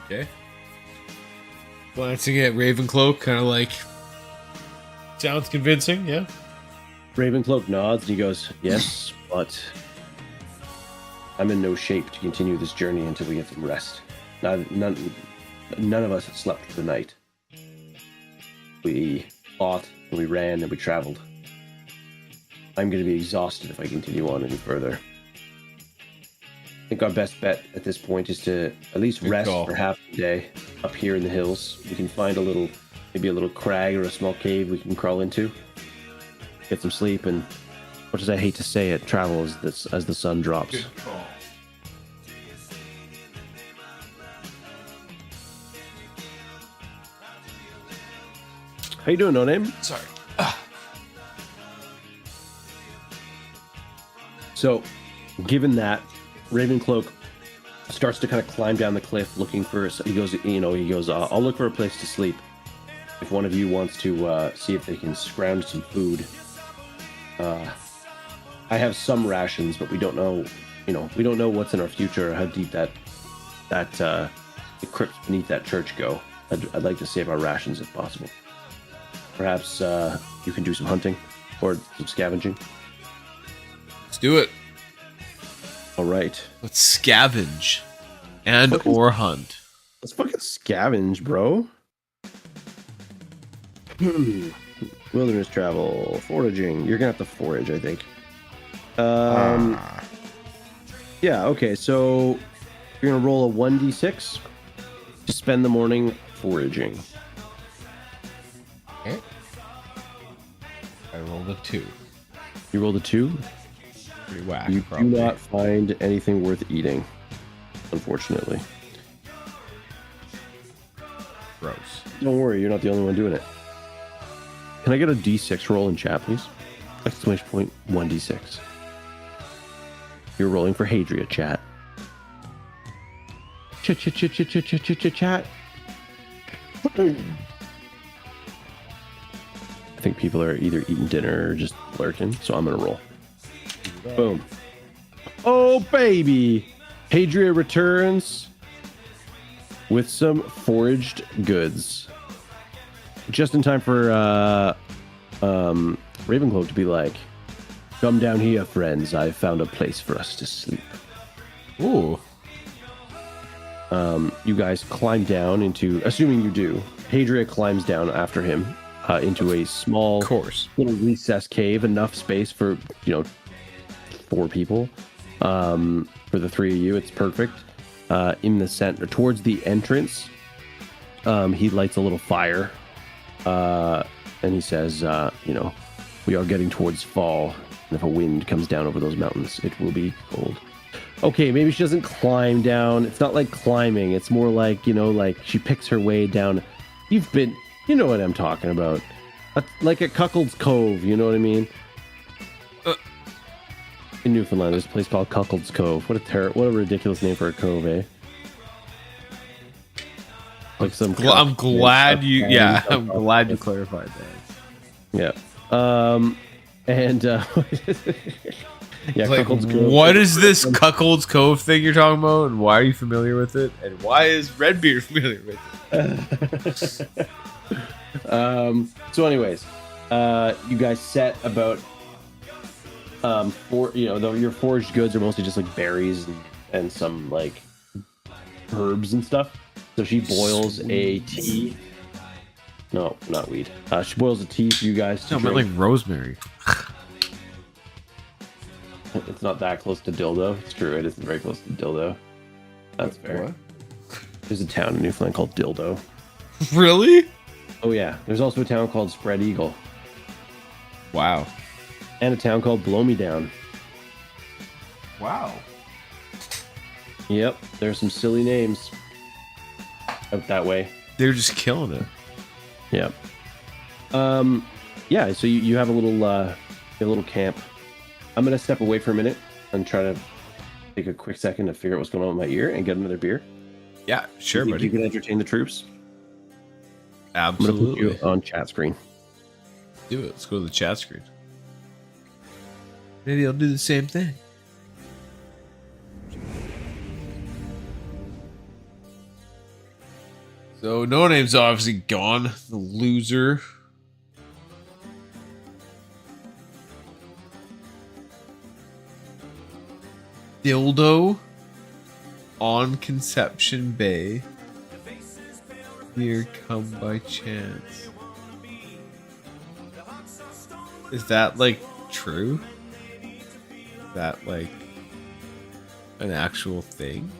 Okay. Glancing at Ravencloak, kind of like, sounds convincing, yeah. Ravencloak nods and he goes, yes, but I'm in no shape to continue this journey until we get some rest. None of us have slept for the night. We fought and we ran and we traveled. I'm going to be exhausted if I continue on any further. I think our best bet at this point is to at least rest for half the day up here in the hills. We can find maybe a little crag or a small cave we can crawl into. Get some sleep, and much as I hate to say it, travel as the sun drops. Good call. How you doing, No Name? Sorry. So, given that, Ravencloak starts to kind of climb down the cliff looking for. He goes, I'll look for a place to sleep. If one of you wants to see if they can scrounge some food. I have some rations, but we don't know. We don't know what's in our future or how deep that the crypts beneath that church go. I'd like to save our rations if possible. Perhaps you can do some hunting or some scavenging. Let's do it. All right. Let's scavenge or hunt. Let's fucking scavenge, bro. Wilderness travel, foraging. You're gonna have to forage, I think. Yeah. Okay. So you're gonna roll a 1d6 to spend the morning foraging. Okay. I rolled a 2. You rolled a 2. Pretty whack. You probably. do not find anything worth eating, unfortunately. Gross. Don't worry, you're not the only one doing it. Can I get a d6 roll in chat, please? Exclamation point 1d6. You're rolling for Hadria, chat. Chat. I think people are either eating dinner or just lurking, so I'm gonna roll. Boom. Oh, baby! Hadria returns with some foraged goods. Just in time for Ravencloak to be like, "Come down here, friends. I found a place for us to sleep." Ooh. You guys climb down into, assuming you do, Hadria climbs down after him into a small little recessed cave, enough space for, 4 people. For the 3 of you, it's perfect. In the center, towards the entrance, he lights a little fire. And he says, we are getting towards fall. And if a wind comes down over those mountains, it will be cold. Okay, maybe she doesn't climb down. It's not like climbing. It's more like, like she picks her way down. You know what I'm talking about. Like at Cuckold's Cove, you know what I mean? In Newfoundland, there's a place called Cuckold's Cove. What a ridiculous name for a cove, eh? Like some. I'm glad you. Yeah, I'm glad you clarified that. Yeah. And yeah, like, Cuckold's Cove. what is this Cuckold's Cove thing you're talking about, and why are you familiar with it, and why is Redbeard familiar with it? So, anyways, you guys set about your foraged goods are mostly just like berries and some like herbs and stuff. So she boils a tea. No, not weed. She boils a tea for you guys to drink. Like rosemary. It's not that close to dildo. It's true. It isn't very close to dildo. That's fair. What? There's a town in Newfoundland called Dildo. Really? Oh yeah. There's also a town called Spread Eagle. Wow. And a town called Blow Me Down. Wow. Yep. There's some silly names out that way. They're just killing it. Yep. Yeah. So you have a little camp. I'm gonna step away for a minute and try to take a quick second to figure out what's going on with my ear and get another beer. Yeah, sure, buddy. You can entertain the troops. Absolutely. I'm gonna put you on chat screen. Do it. Let's go to the chat screen. Maybe I'll do the same thing. So No Name's obviously gone. The loser. Dildo on Conception Bay. Here come by chance. Is that like true? Is that like an actual thing?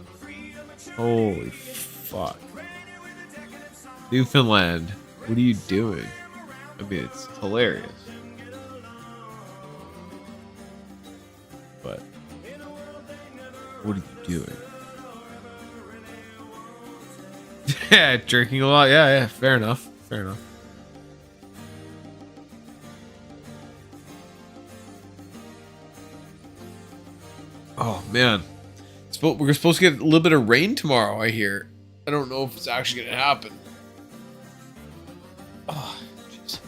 Holy fuck. Newfoundland, what are you doing? I mean, it's hilarious. But what are you doing? Yeah, drinking a lot. Yeah, fair enough. Fair enough. Oh man, we're supposed to get a little bit of rain tomorrow. I hear. I don't know if it's actually gonna happen. Oh, jeez.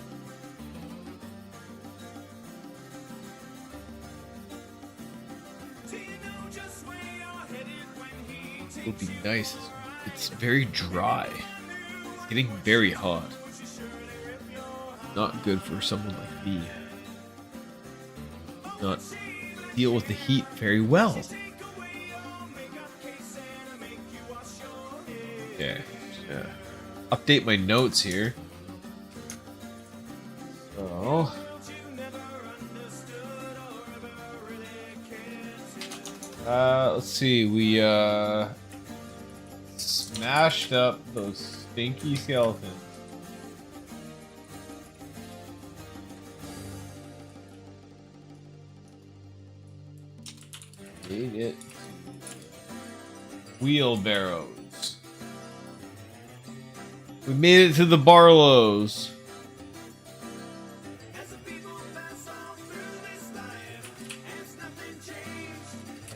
It would be nice. It's very dry. It's getting very hot. Not good for someone like me. Not deal with the heat very well. Okay. Update my notes here. So. Let's see. We smashed up those stinky skeletons. Made it. Wheelbarrows. We made it to the Barlows.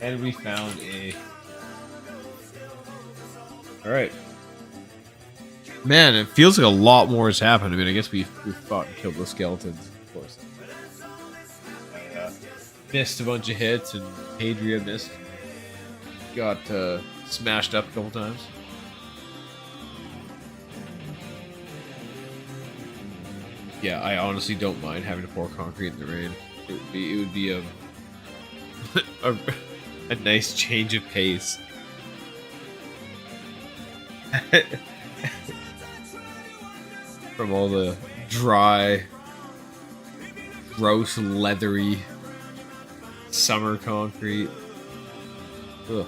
And we found a... Alright. Man, it feels like a lot more has happened. I mean, I guess we fought and killed the skeletons, of course. Missed a bunch of hits, and Hadria missed. Got smashed up a couple times. Yeah, I honestly don't mind having to pour concrete in the rain. It would be a a nice change of pace. From all the dry, gross, leathery summer concrete. Ugh.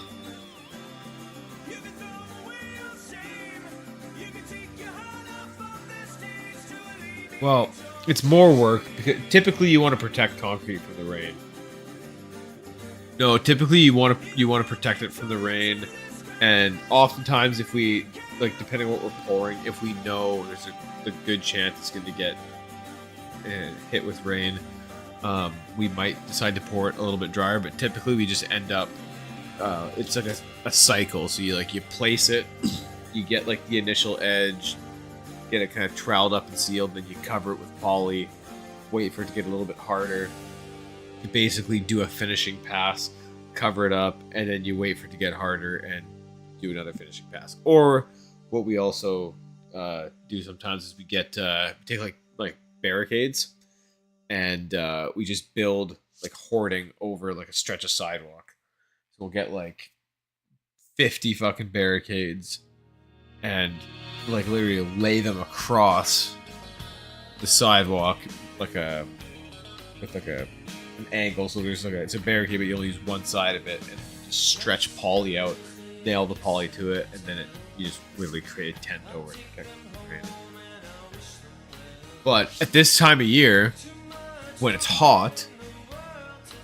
Well, it's more work because typically you want to protect concrete from the rain. No, typically you want to protect it from the rain, and oftentimes if we depending on what we're pouring, if we know there's a good chance it's going to get hit with rain, we might decide to pour it a little bit drier. But typically we just end up it's like a cycle. So you place it, you get the initial edge, get it kind of troweled up and sealed, then you cover it with poly, wait for it to get a little bit harder. You basically do a finishing pass, cover it up, and then you wait for it to get harder and do another finishing pass. Or what we also do sometimes is we take like barricades, and we just build hoarding over a stretch of sidewalk. So we'll get 50 fucking barricades and literally lay them across the sidewalk with an angle. So there's it's a barricade, but you only use one side of it, and you just stretch poly out, nail the poly to it, and then you just literally create a tent over it. Okay. But at this time of year, when it's hot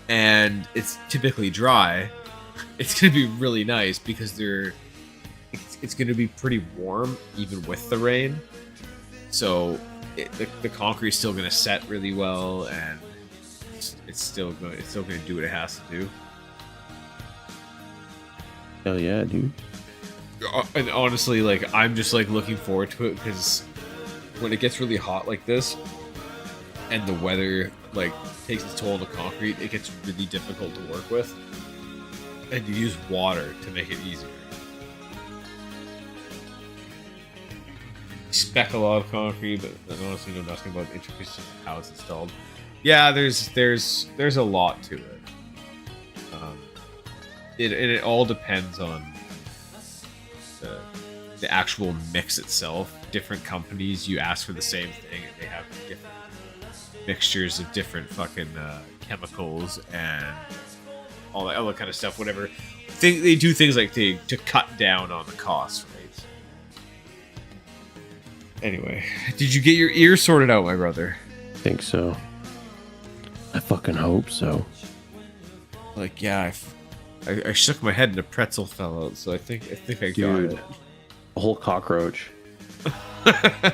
and it's typically dry, it's gonna be really nice because it's going to be pretty warm even with the rain, so the concrete's still going to set really well, and it's still going to do what it has to do. Hell yeah, dude! And honestly, I'm just looking forward to it because when it gets really hot like this, and the weather takes its toll on the concrete, it gets really difficult to work with, and you use water to make it easier. Spec a lot of concrete, but honestly know nothing about the intricacies of how it's installed. Yeah, there's a lot to it. It all depends on the actual mix itself. Different companies, you ask for the same thing, and they have different mixtures of different fucking chemicals and all that other kind of stuff. Whatever, they do things to cut down on the cost, right? Anyway, did you get your ear sorted out, my brother? I think so. I fucking hope so. Yeah, I shook my head and a pretzel fell out, so I think I got it. A whole cockroach. I'm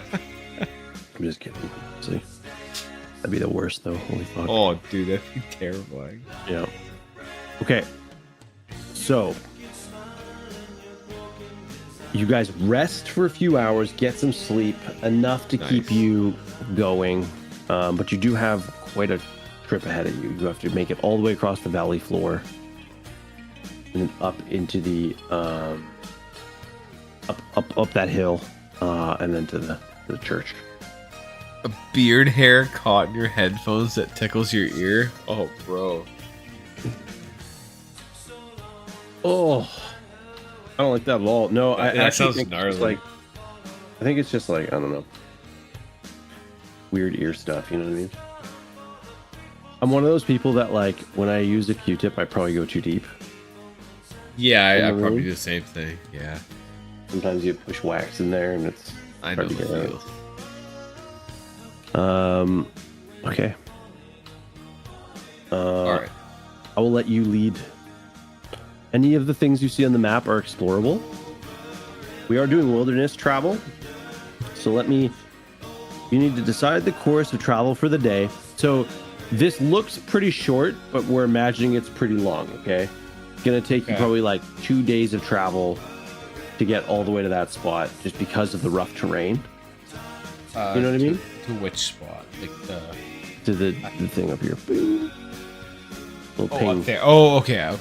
just kidding. See, that'd be the worst though. Holy fuck. Oh, dude, that'd be terrifying. Yeah. Okay. So you guys rest for a few hours, get some sleep, enough to keep you going. But you do have quite a trip ahead of you. You have to make it all the way across the valley floor and then up into the up that hill, and then to the church. A beard hair caught in your headphones that tickles your ear. Oh, bro. Oh, I don't like that at all. No, That sounds gnarly. I think it's just like, I don't know, weird ear stuff. You know what I mean? I'm one of those people that, like, when I use a Q-tip, I probably go too deep. Yeah, I probably do the same thing. Yeah. Sometimes you push wax in there, and it's I know hard to the get feel. out. Okay. All right. I will let you lead. Any of the things you see on the map are explorable. We are doing wilderness travel, so you need to decide the course of travel for the day. So this looks pretty short, but we're imagining it's pretty long, okay? It's gonna take you probably like 2 days of travel to get all the way to that spot, just because of the rough terrain. You know what I mean? To which spot? Like To the thing up here. Boom. Little ping. up there. Oh, okay.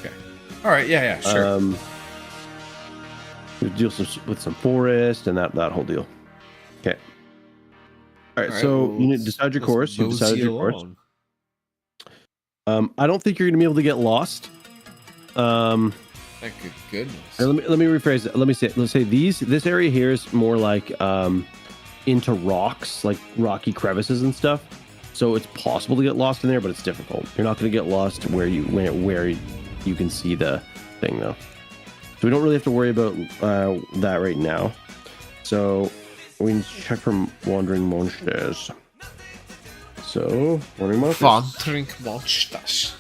All right, yeah, sure. You deal with some forest and that whole deal. Okay. All right, so well, you need to decide your course. You decided your course. I don't think you're going to be able to get lost. Thank goodness. Let me rephrase it. Let's say this area here is more like into rocks, like rocky crevices and stuff. So it's possible to get lost in there, but it's difficult. You're not going to get lost where you can see the thing, though. So we don't really have to worry about that right now. So we need to check for wandering monsters. So, wandering monsters. Wandering monsters.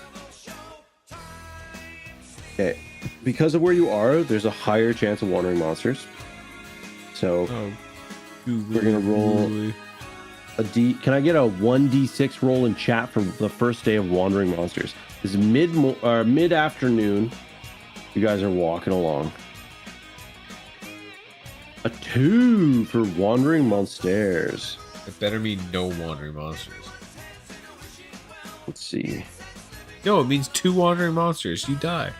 Okay. Because of where you are, there's a higher chance of wandering monsters. So we're going to roll a D. Can I get a 1d6 roll in chat for the first day of wandering monsters? It's mid-afternoon. You guys are walking along. A 2 for wandering monsters. It better mean no wandering monsters. Let's see. No, it means 2 wandering monsters. You die.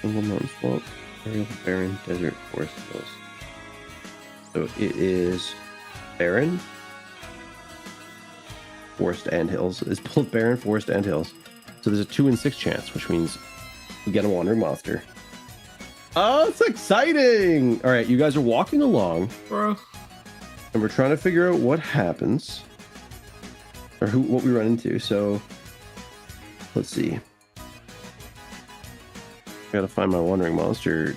Mountain swamp, barren, desert, forest, hills. So it is barren, forest, and hills. It's both barren, forest, and hills. So there's a 2 in 6 chance, which means we get a wandering monster. Oh, it's exciting! All right, you guys are walking along, Bro. and we're trying to figure out what happens, or what we run into. So let's see. Gotta find my wandering monster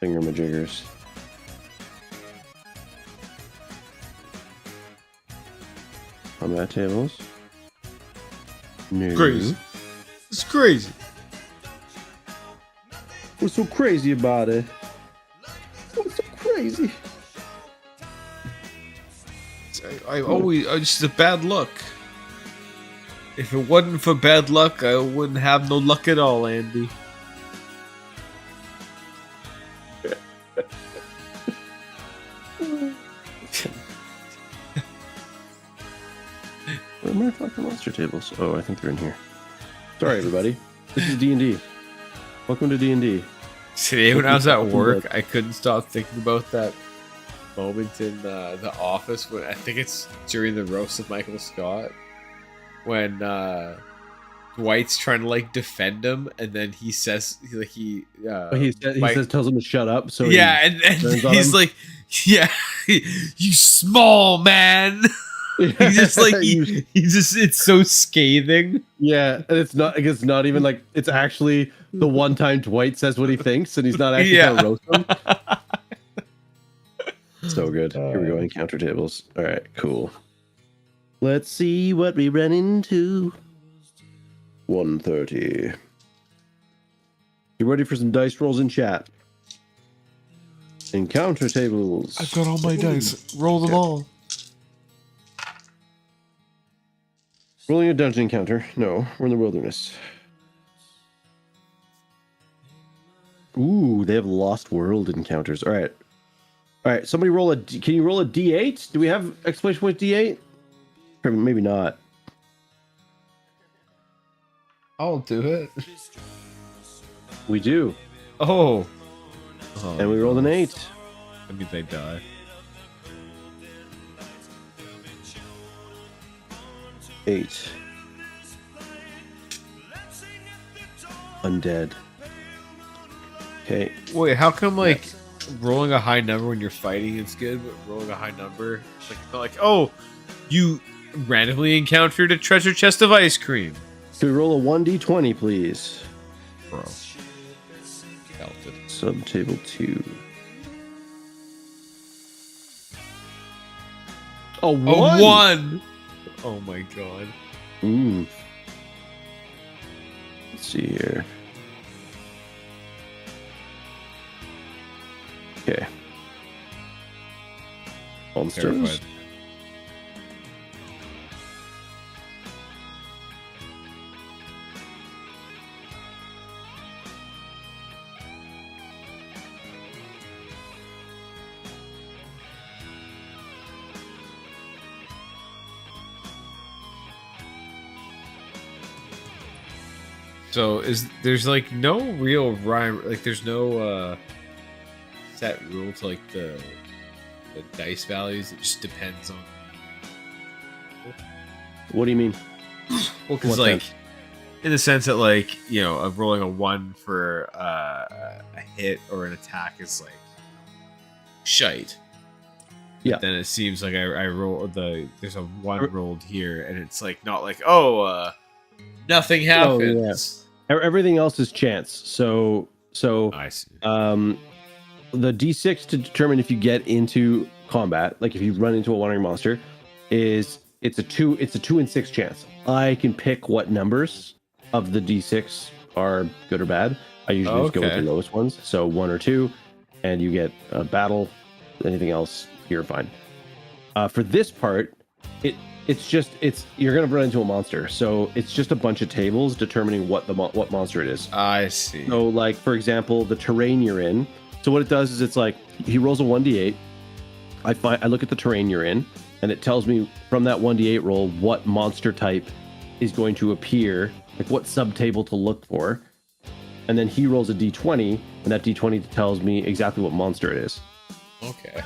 thingamajigers. Combat tables. No. Crazy. It's crazy. What's so crazy about it? What's so crazy? It's just a bad luck. If it wasn't for bad luck, I wouldn't have no luck at all, Andy. Where are my fucking monster tables? Oh, I think they're in here. Sorry, everybody. This is D&D. Welcome to D&D. Today when I was at work, I couldn't stop thinking about that moment in the office when I think it's during the roast of Michael Scott when Dwight's trying to like defend him, and then he says he tells him to shut up. So yeah, and he's like, yeah, you small man. He's just like it's so scathing. Yeah, and it's not even like, it's actually the one time Dwight says what he thinks, and he's not actually gonna roast him. So good. Here we go. Encounter tables. All right, cool. Let's see what we run into. 130. You ready for some dice rolls in chat? Encounter tables. I've got all my dice. Roll them all. Rolling a dungeon encounter. No, we're in the wilderness. Ooh, they have Lost World encounters. All right. All right. Somebody roll a. Can you roll a D8? Do we have exclamation point D8? Or maybe not. I'll do it. We do. Oh. And we rolled an 8. That means they die. 8. Undead. Okay. Wait, how come like rolling a high number when you're fighting is good, but rolling a high number like oh, you randomly encountered a treasure chest of ice cream. Can we roll a 1d20, please? Bro. Melted. Subtable 2. A 1! A 1! Oh my god. Ooh. Let's see here. Okay. Monsters. Terrified. So there's like no real rhyme, like there's no set rule to like the dice values. It just depends on. What do you mean? Well, because What like sense? in the sense that like of rolling a 1 for a hit or an attack is like shite. Yeah. But then it seems like I roll there's a 1 Er- rolled here, and it's like not like nothing Oh, yeah. happens. Everything else is chance. So I see. the D6 to determine if you get into combat, like if you run into a wandering monster, it's a 2 and 6 chance. I can pick what numbers of the D6 are good or bad. I usually just go with the lowest ones, so 1 or 2, and you get a battle. Anything else, you're fine. For this part, you're gonna run into a monster, so it's just a bunch of tables determining what monster it is. I see. So, like for example, the terrain you're in. So what it does is it's like he rolls a 1d8. I look at the terrain you're in, and it tells me from that 1d8 roll what monster type is going to appear, like what subtable to look for, and then he rolls a d20, and that d20 tells me exactly what monster it is. Okay.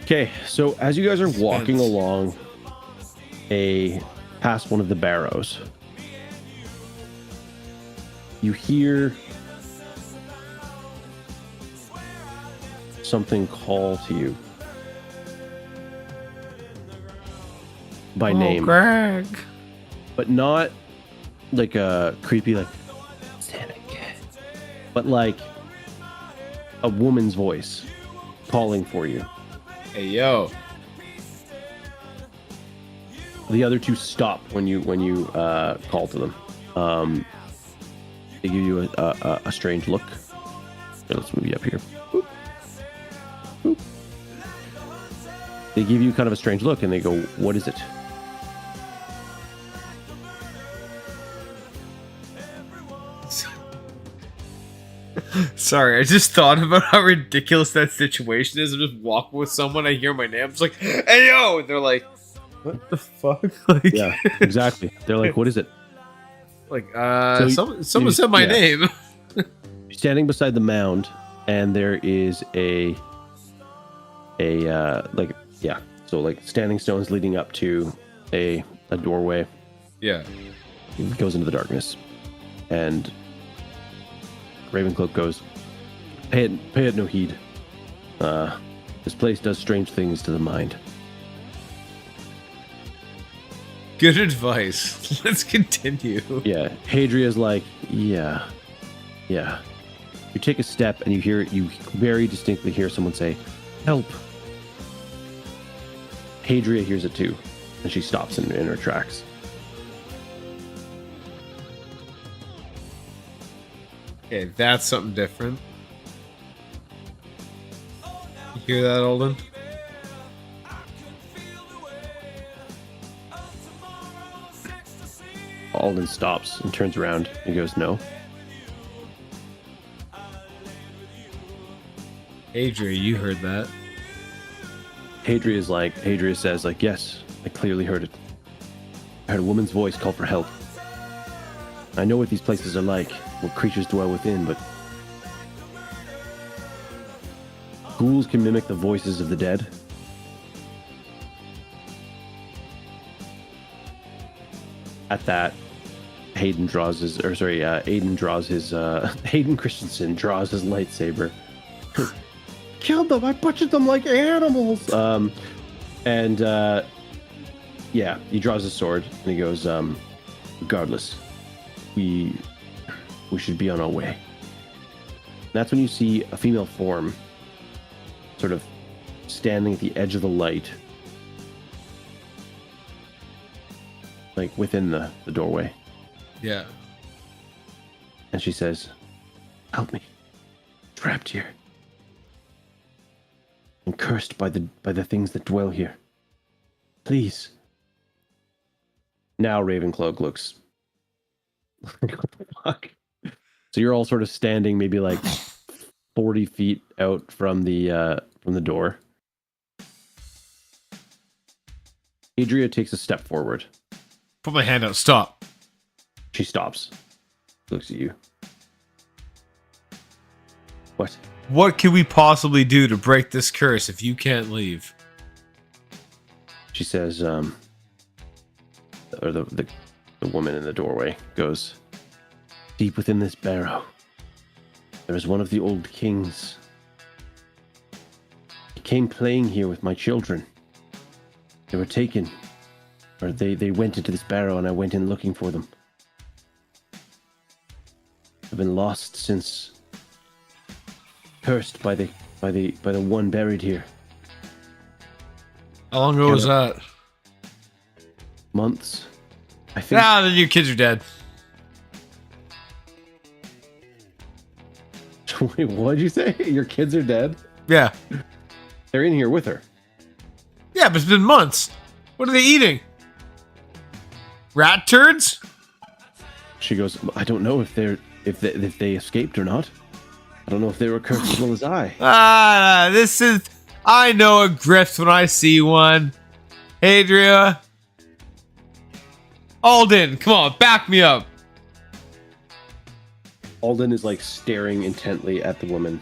Okay, so as you guys are walking along past one of the barrows, you hear something call to you by name, Greg. but not like a creepy like Sonic, but like a woman's voice calling for you. Hey yo. The other two stop when you call to them. They give you a strange look. Here, let's move you up here. Boop. Boop. They give you kind of a strange look, and they go, "What is it?" Sorry, I just thought about how ridiculous that situation is. I'm just walking with someone, I hear my name, I'm just like, hey yo! And they're like, what the fuck? Like, Yeah, exactly. They're like, "What is it?" like, So someone said my name. You're standing beside the mound, and there is so like standing stones leading up to a doorway. Yeah. It goes into the darkness, and Ravencloak goes, pay it no heed. This place does strange things to the mind. Good advice. Let's continue. Yeah, Hadria's like, yeah. You take a step, and you very distinctly hear someone say, "Help." Hadria hears it too, and she stops in her tracks. Okay, that's something different. hear that, Alden? Alden stops and turns around. He goes, no. Adria, you heard that. Hadria says, like, yes, I clearly heard it. I heard a woman's voice call for help. I know what these places are like, what creatures dwell within, but ghouls can mimic the voices of the dead. At that, Hayden Christensen draws his lightsaber. Killed them! I butchered them like animals! Yeah, he draws his sword and he goes, regardless, we should be on our way. And that's when you see a female form sort of standing at the edge of the light, like within the doorway. Yeah. And she says, help me. Trapped here. And cursed by the things that dwell here. Please. Now Ravenclaw looks like, what the fuck? So you're all sort of standing maybe like 40 feet out from the door. Adria takes a step forward. Put my hand out. Stop. She stops. Looks at you. What? What can we possibly do to break this curse if you can't leave? She says, or the woman in the doorway goes, deep within this barrow, there is one of the old kings. He came playing here with my children. They were taken, or they went into this barrow and I went in looking for them. I've been lost since, cursed by the one buried here. How long ago was that? Months, I think. Ah, then your kids are dead. Wait, what did you say? Your kids are dead? Yeah. They're in here with her. Yeah, but it's been months. What are they eating? Rat turds? She goes, I don't know if they escaped or not. I don't know if they were cursed as well as I. I know a grift when I see one. Adria. Alden, come on, back me up. Alden is like staring intently at the woman.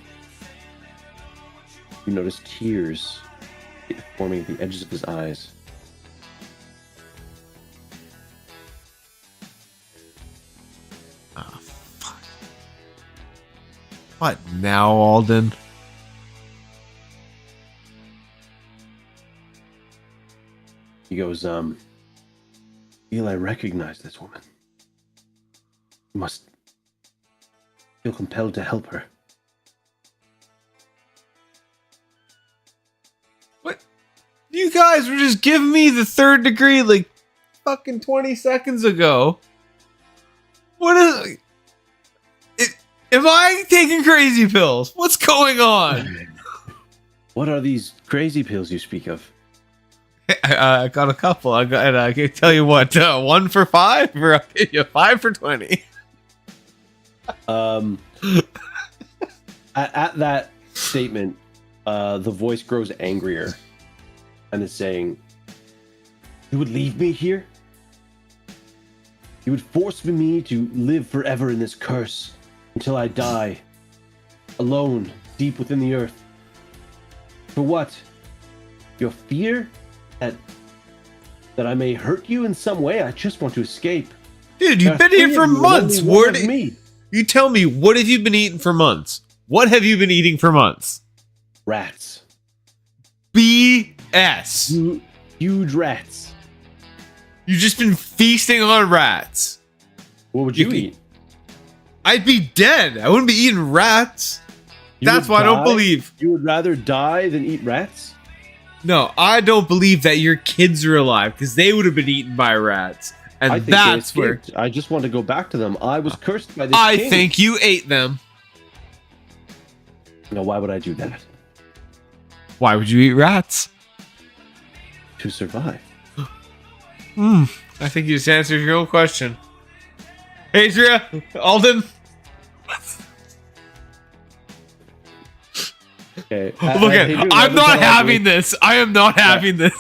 You notice tears forming at the edges of his eyes. Oh, fuck. What now, Alden? He goes, feel I recognize this woman. You must feel compelled to help her. What? You guys were just giving me the third degree like fucking 20 seconds ago. What is it? Am I taking crazy pills? What's going on? What are these crazy pills you speak of? I got a couple. I can tell you what, 1 for 5, or I'll give you 5 for 20. At that statement, the voice grows angrier and is saying, you would leave me here? You would force me to live forever in this curse until I die, alone, deep within the earth. For what? Your fear that I may hurt you in some way? I just want to escape. Dude, you've been here for months. What of me? You tell me, what have you been eating for months? What have you been eating for months? Rats. BS. Huge rats. You've just been feasting on rats. What would you eat? I'd be dead. I wouldn't be eating rats. That's why I don't believe. You would rather die than eat rats? No, I don't believe that your kids are alive because they would have been eaten by rats. And I think that's they where escaped. I just want to go back to them. I was cursed by this I king. think you ate them. No, why would I do that? Why would you eat rats? To survive. I think you just answered your own question. Adria, Alden. Okay. Look at. I'm not having this. I am not having this.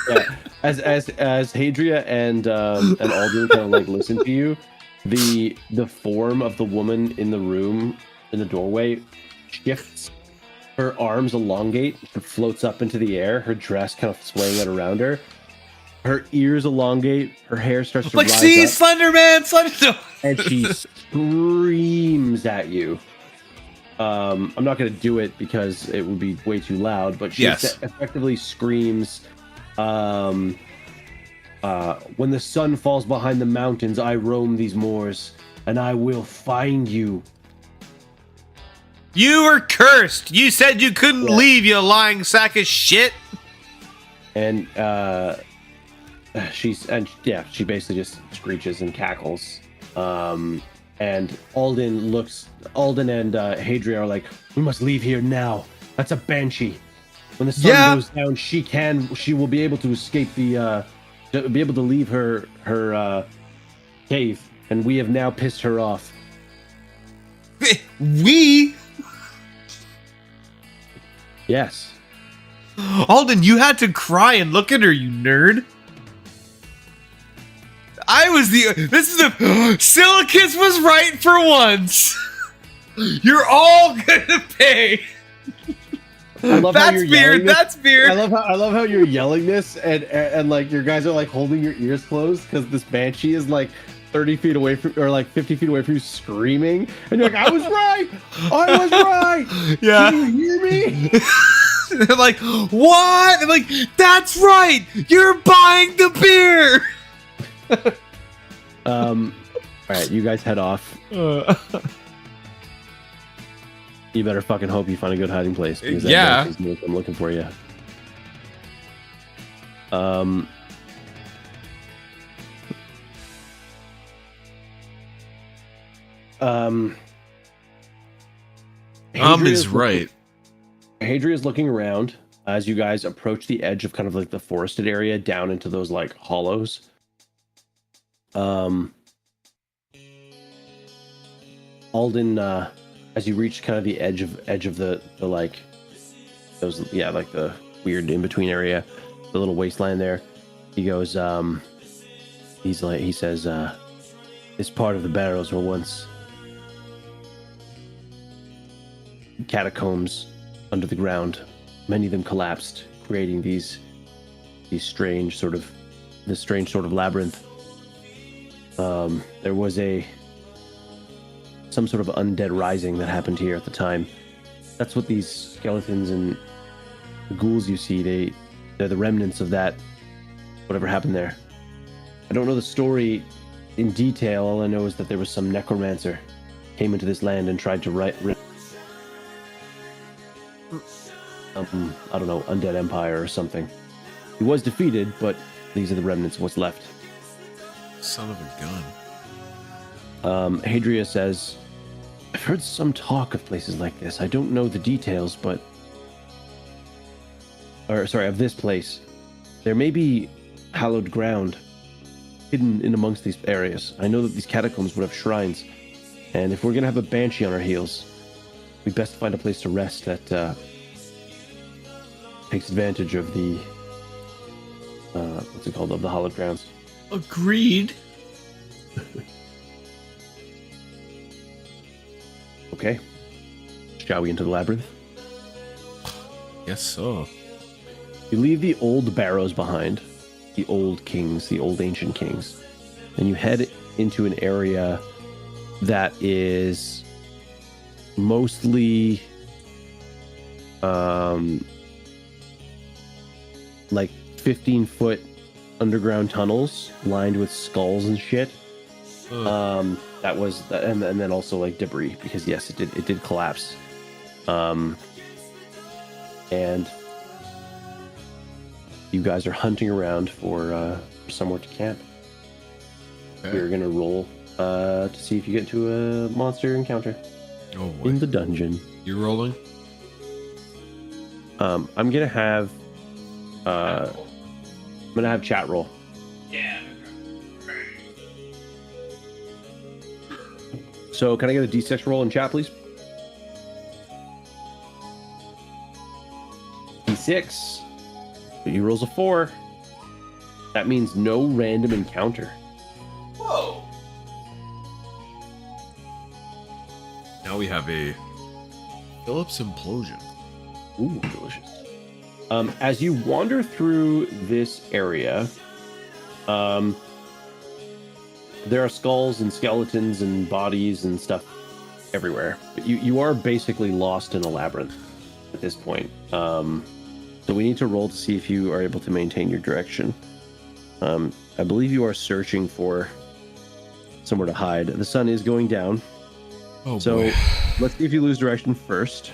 Yeah. As Hadria and Alden kind of like listen to you, the form of the woman in the room in the doorway shifts. Her arms elongate, and floats up into the air. Her dress kind of swaying out around her. Her ears elongate. Her hair starts to Like, rise see, up, Slender Man, Slender. and she screams at you. I'm not going to do it because it would be way too loud, but she effectively screams, when the sun falls behind the mountains, I roam these moors, and I will find you. You were cursed. You said you couldn't leave, you lying sack of shit. And she basically just screeches and cackles. And Alden and Hadria are like, we must leave here now. That's a banshee. When the sun goes down, she will be able to escape be able to leave her cave, and we have now pissed her off. We? Yes. Alden, you had to cry and look at her, you nerd. Silicus was right for once. You're all gonna pay. That's beard. That's beard. I love how you're yelling this, and like your guys are like holding your ears closed because this banshee is like 30 feet away from, or like 50 feet away from you, screaming, and you're like, I was right. I was right. Yeah. Can you hear me? They're like, what? I'm like, that's right. You're buying the beer. All right, you guys head off. You better fucking hope you find a good hiding place, because that is what I'm looking for you. Is right. Hadria is looking around as you guys approach the edge of kind of like the forested area down into those like hollows. Alden, as you reach kind of the edge of the like those like the weird in between area, the little wasteland there, he goes, he says, this part of the barrows were once catacombs under the ground. Many of them collapsed, creating this strange sort of labyrinth. There was some sort of undead rising that happened here at the time. That's what these skeletons and the ghouls you see, they're the remnants of that, whatever happened there. I don't know the story in detail. All I know is that there was some necromancer came into this land and tried to I don't know, undead empire or something. He was defeated, but these are the remnants of what's left. Son of a gun. Hadria says, I've heard some talk of places like this. I don't know the details, of this place. There may be hallowed ground hidden in amongst these areas. I know that these catacombs would have shrines, and if we're going to have a banshee on our heels, we best find a place to rest that takes advantage of the of the hallowed grounds. Agreed. Okay. Shall we into the labyrinth? Guess so. You leave the old barrows behind, the old kings, the old ancient kings, and you head into an area that is mostly like 15-foot underground tunnels lined with skulls and shit. That was, and then also like debris, because yes, it did collapse. And you guys are hunting around for somewhere to camp. Okay. You're gonna roll to see if you get to a monster encounter Oh boy. in the dungeon. You rolling? I'm gonna have chat roll. Yeah. So can I get a D6 roll in chat, please? D6. You rolls a 4. That means no random encounter. Whoa. Now we have a Phillips implosion. Ooh, delicious. As you wander through this area, there are skulls and skeletons and bodies and stuff everywhere. But you are basically lost in a labyrinth at this point. So we need to roll to see if you are able to maintain your direction. I believe you are searching for somewhere to hide. The sun is going down. Oh, So boy. let's see if you lose direction first.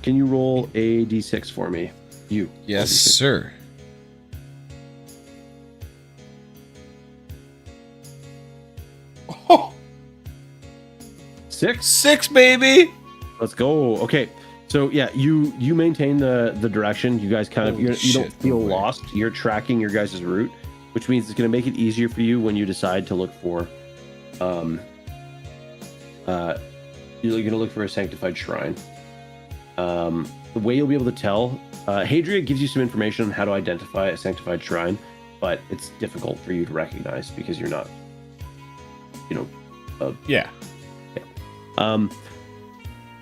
Can you roll a d6 for me? You. Yes, D6. sir. Oh, 6? 6, baby. Let's go. Okay. So yeah, you maintain the direction. You guys kind of Holy you don't shit, feel no way. lost. You're tracking your guys' route, which means it's going to make it easier for you when you decide to look for you're going to look for a sanctified shrine. The way you'll be able to tell, Hadria gives you some information on how to identify a sanctified shrine, but it's difficult for you to recognize because you're not, Yeah.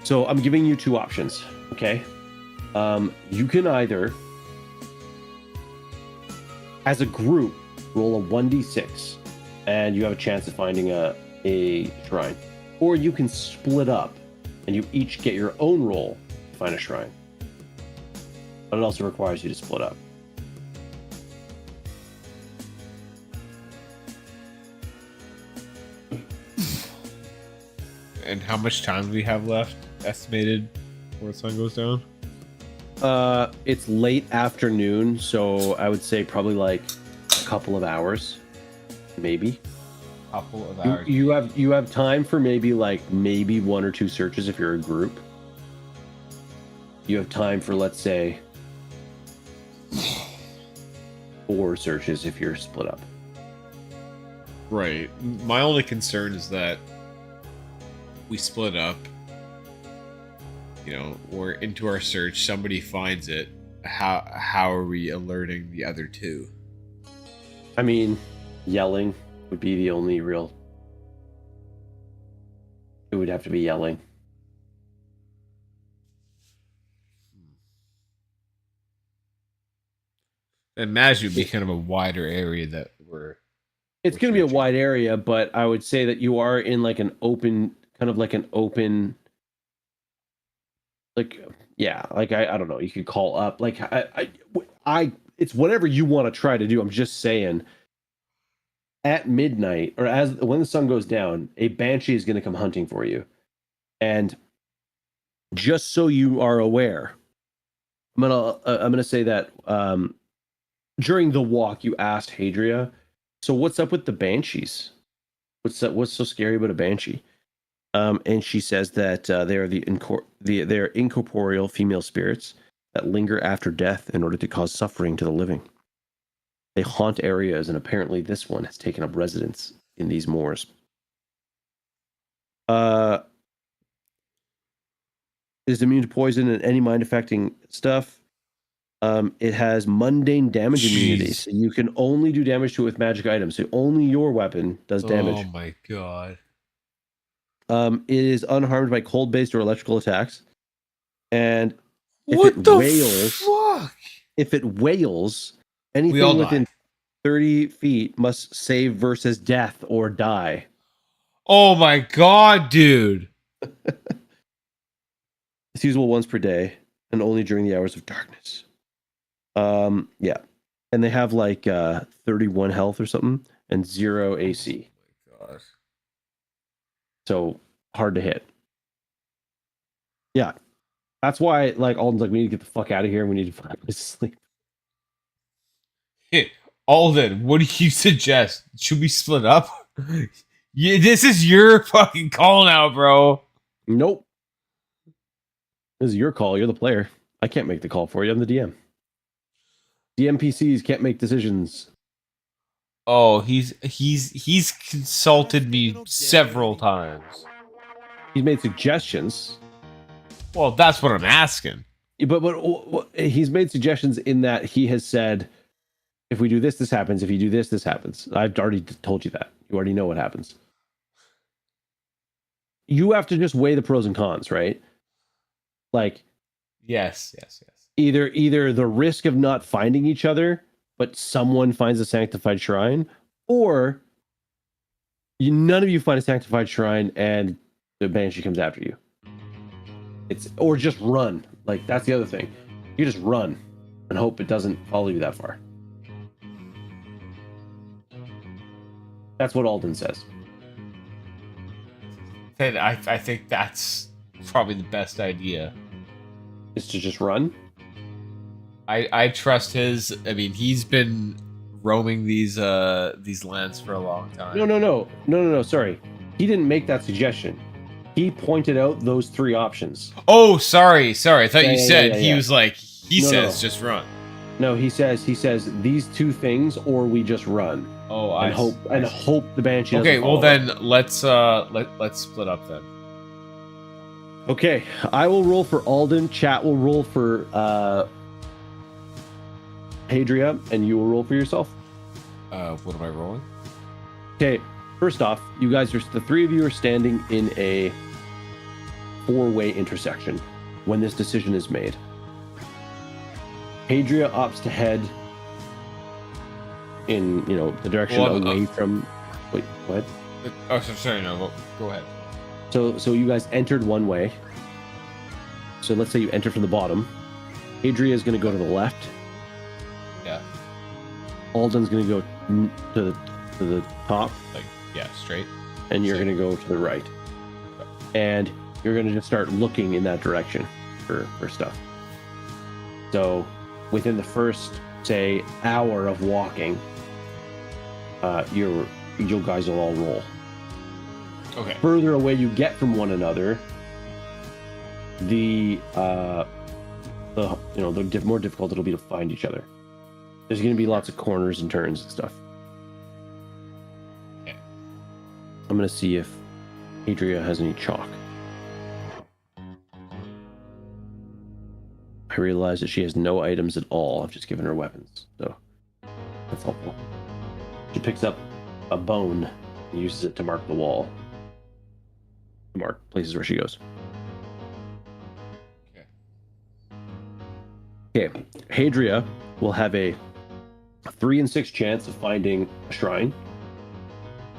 So I'm giving you two options, okay? You can either, as a group, roll a 1d6, and you have a chance of finding a shrine. Or you can split up, and you each get your own roll to find a shrine. But it also requires you to split up. And how much time do we have left, estimated, before the sun goes down? It's late afternoon, so I would say probably like a couple of hours, maybe. Couple of hours. You have time for maybe one or two searches if you're a group. You have time for, let's say, 4 searches if you're split up. Right. My only concern is that we split up, we're into our search, somebody finds it. How are we alerting the other two? I mean, yelling would be the only real. It would have to be yelling. Imagine it'd be kind of a wider area that we're. It's going to be a wide area, but I would say that you are in like an open, I don't know. You could call up, it's whatever you want to try to do. I'm just saying, at midnight or when the sun goes down, a banshee is going to come hunting for you, and just so you are aware, I'm gonna say that during the walk, you asked Hadria, so what's up with the banshees? What's so scary about a banshee? And she says that they are they are incorporeal female spirits that linger after death in order to cause suffering to the living. They haunt areas, and apparently this one has taken up residence in these moors. It is immune to poison and any mind-affecting stuff. It has mundane damage immunity, so you can only do damage to it with magic items. So only your weapon does damage. Oh my god. It is unharmed by cold-based or electrical attacks. And if What it the wails, fuck? if it wails, We all anything within die. 30 feet must save versus death or die. Oh my god, dude. It's usable once per day and only during the hours of darkness. Yeah. And they have 31 health or something and 0 AC. Oh my gosh. So hard to hit. Yeah. That's why Alden's like, we need to get the fuck out of here and we need to find a place to sleep. Alden, what do you suggest? Should we split up? Yeah, this is your fucking call now, bro. Nope. This is your call. You're the player. I can't make the call for you. I'm the DM. The NPCs can't make decisions. Oh, he's consulted me several times. He's made suggestions. Well, that's what I'm asking. But he's made suggestions in that he has said, if we do this, this happens. If you do this, this happens. I've already told you that. You already know what happens. You have to just weigh the pros and cons, right? Like, yes. Either the risk of not finding each other, but someone finds a sanctified shrine, or none of you find a sanctified shrine and the banshee comes after you. Or just run. Like, that's the other thing. You just run and hope it doesn't follow you that far. That's what Alden says. Then I think that's probably the best idea. Is to just run. I trust his. I mean, he's been roaming these lands for a long time. No. Sorry, he didn't make that suggestion. He pointed out those three options. Oh, sorry. I thought you said he yeah. was like he No, says no. just run. No, he says these two things, or we just run. Oh, and hope the banshee. Okay, well then. then let's split up then. Okay, I will roll for Alden. Chat will roll for Hadria, and you will roll for yourself. What am I rolling? Okay, first off, the three of you are standing in a four-way intersection when this decision is made. Hadria opts to head in, the direction away from. Wait, what? Oh, sorry, no. Go ahead. So you guys entered one way. So let's say you enter from the bottom. Hadria is going to go to the left. Yeah. Alden's going to go to the top. Like, yeah, straight. And you're going to go to the right. Okay. And you're going to just start looking in that direction for stuff. So within the first, say, hour of walking, you guys will all roll. Okay. Further away you get from one another, the more difficult it'll be to find each other. There's going to be lots of corners and turns and stuff. Okay. I'm going to see if Adria has any chalk. I realize that she has no items at all. I've just given her weapons, so that's helpful. She picks up a bone and uses it to mark the wall. To mark places where she goes. Okay. Hadria will have a 3 in 6 chance of finding a shrine.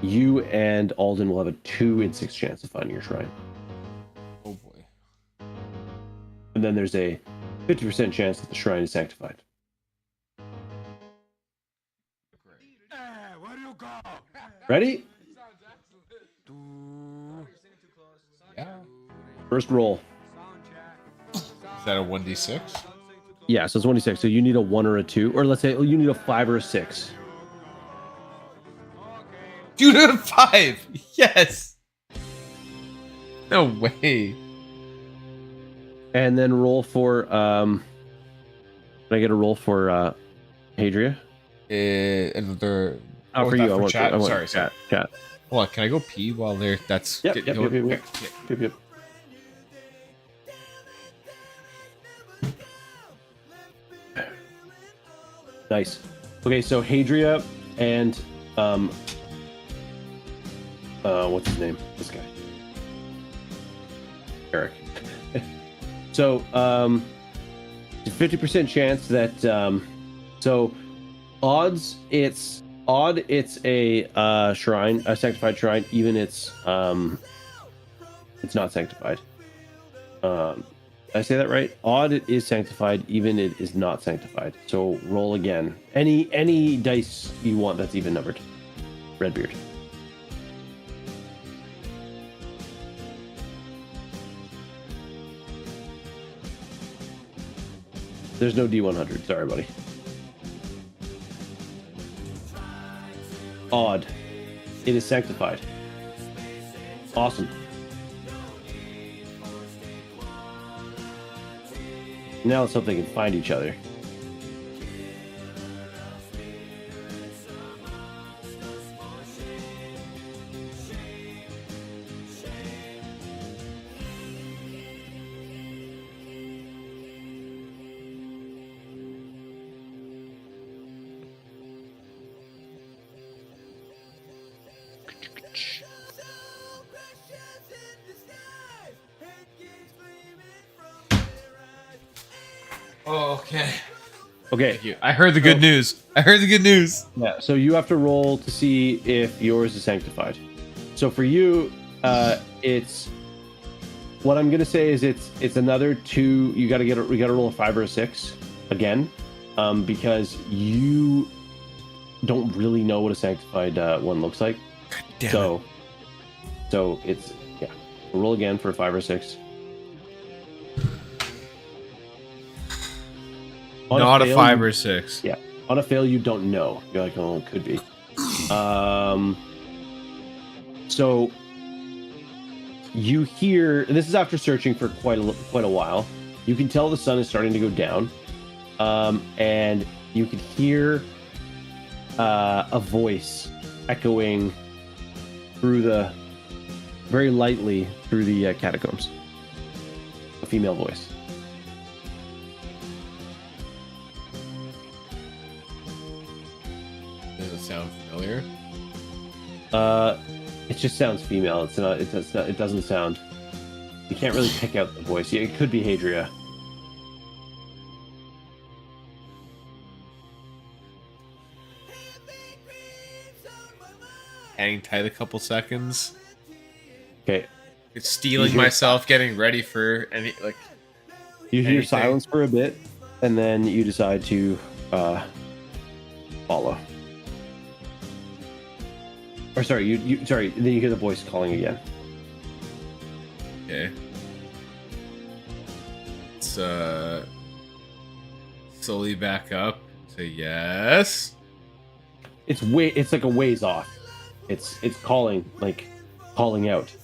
You and Alden will have a 2 in 6 chance of finding your shrine. Oh boy. And then there's a 50% chance that the shrine is sanctified. Ready? Yeah. First roll. Is that a 1d6? Yeah, so it's 1d6. So you need a 1 or a 2. Or let's say you need a 5 or a 6. Dude, a 5! Yes! No way. And then roll for can I get a roll for Hadria? Another. Oh, for you. I want chat. I want Sorry. chat. Hold on, can I go pee while they're that's Yep. getting going? Yep. Nice. Okay, so Hadria and what's his name? This guy. Eric. So 50% chance that so odds it's a shrine, a sanctified shrine, even it's not sanctified. I say that right? Odd it is sanctified, even it is not sanctified. So roll again. Any dice you want that's even numbered. Redbeard. There's no D100. Sorry, buddy. Odd. It is sanctified. Awesome. Now let's hope they can find each other. Oh, okay. Okay. Thank you. I heard the good news. I heard the good news. Yeah, so you have to roll to see if yours is sanctified. So for you, it's what I'm gonna say is it's another 2. We gotta roll a 5 or a 6 again, because you don't really know what a sanctified one looks like. Damn So it's roll again for a 5 or 6. Not a 5 or 6. Yeah. On a fail, you don't know. You're like, oh, it could be. So you hear, and this is after searching for quite a while. You can tell the sun is starting to go down, and you can hear a voice echoing very lightly through the catacombs. A female voice. Does it sound familiar? It just sounds female. It's not. It doesn't sound. You can't really pick out the voice. Yeah, it could be Hadria. Hang tight a couple seconds. Okay. It's stealing You hear- myself, getting ready for any like. You hear Anything. silence for a bit, and then you decide to follow. Or sorry, you sorry. Then you hear the voice calling again. Okay. Let's slowly back up. Say yes. It's like a ways off. It's calling out.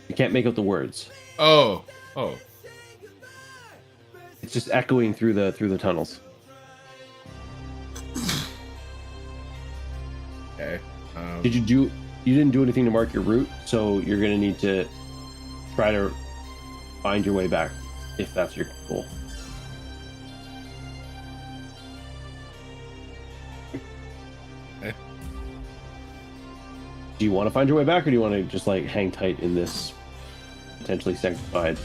You can't make out the words. Oh. It's just echoing through the tunnels. Okay. You didn't do anything to mark your route, so you're gonna need to try to find your way back if that's your goal. Okay. Do you want to find your way back, or do you want to just like hang tight in this potentially sanctified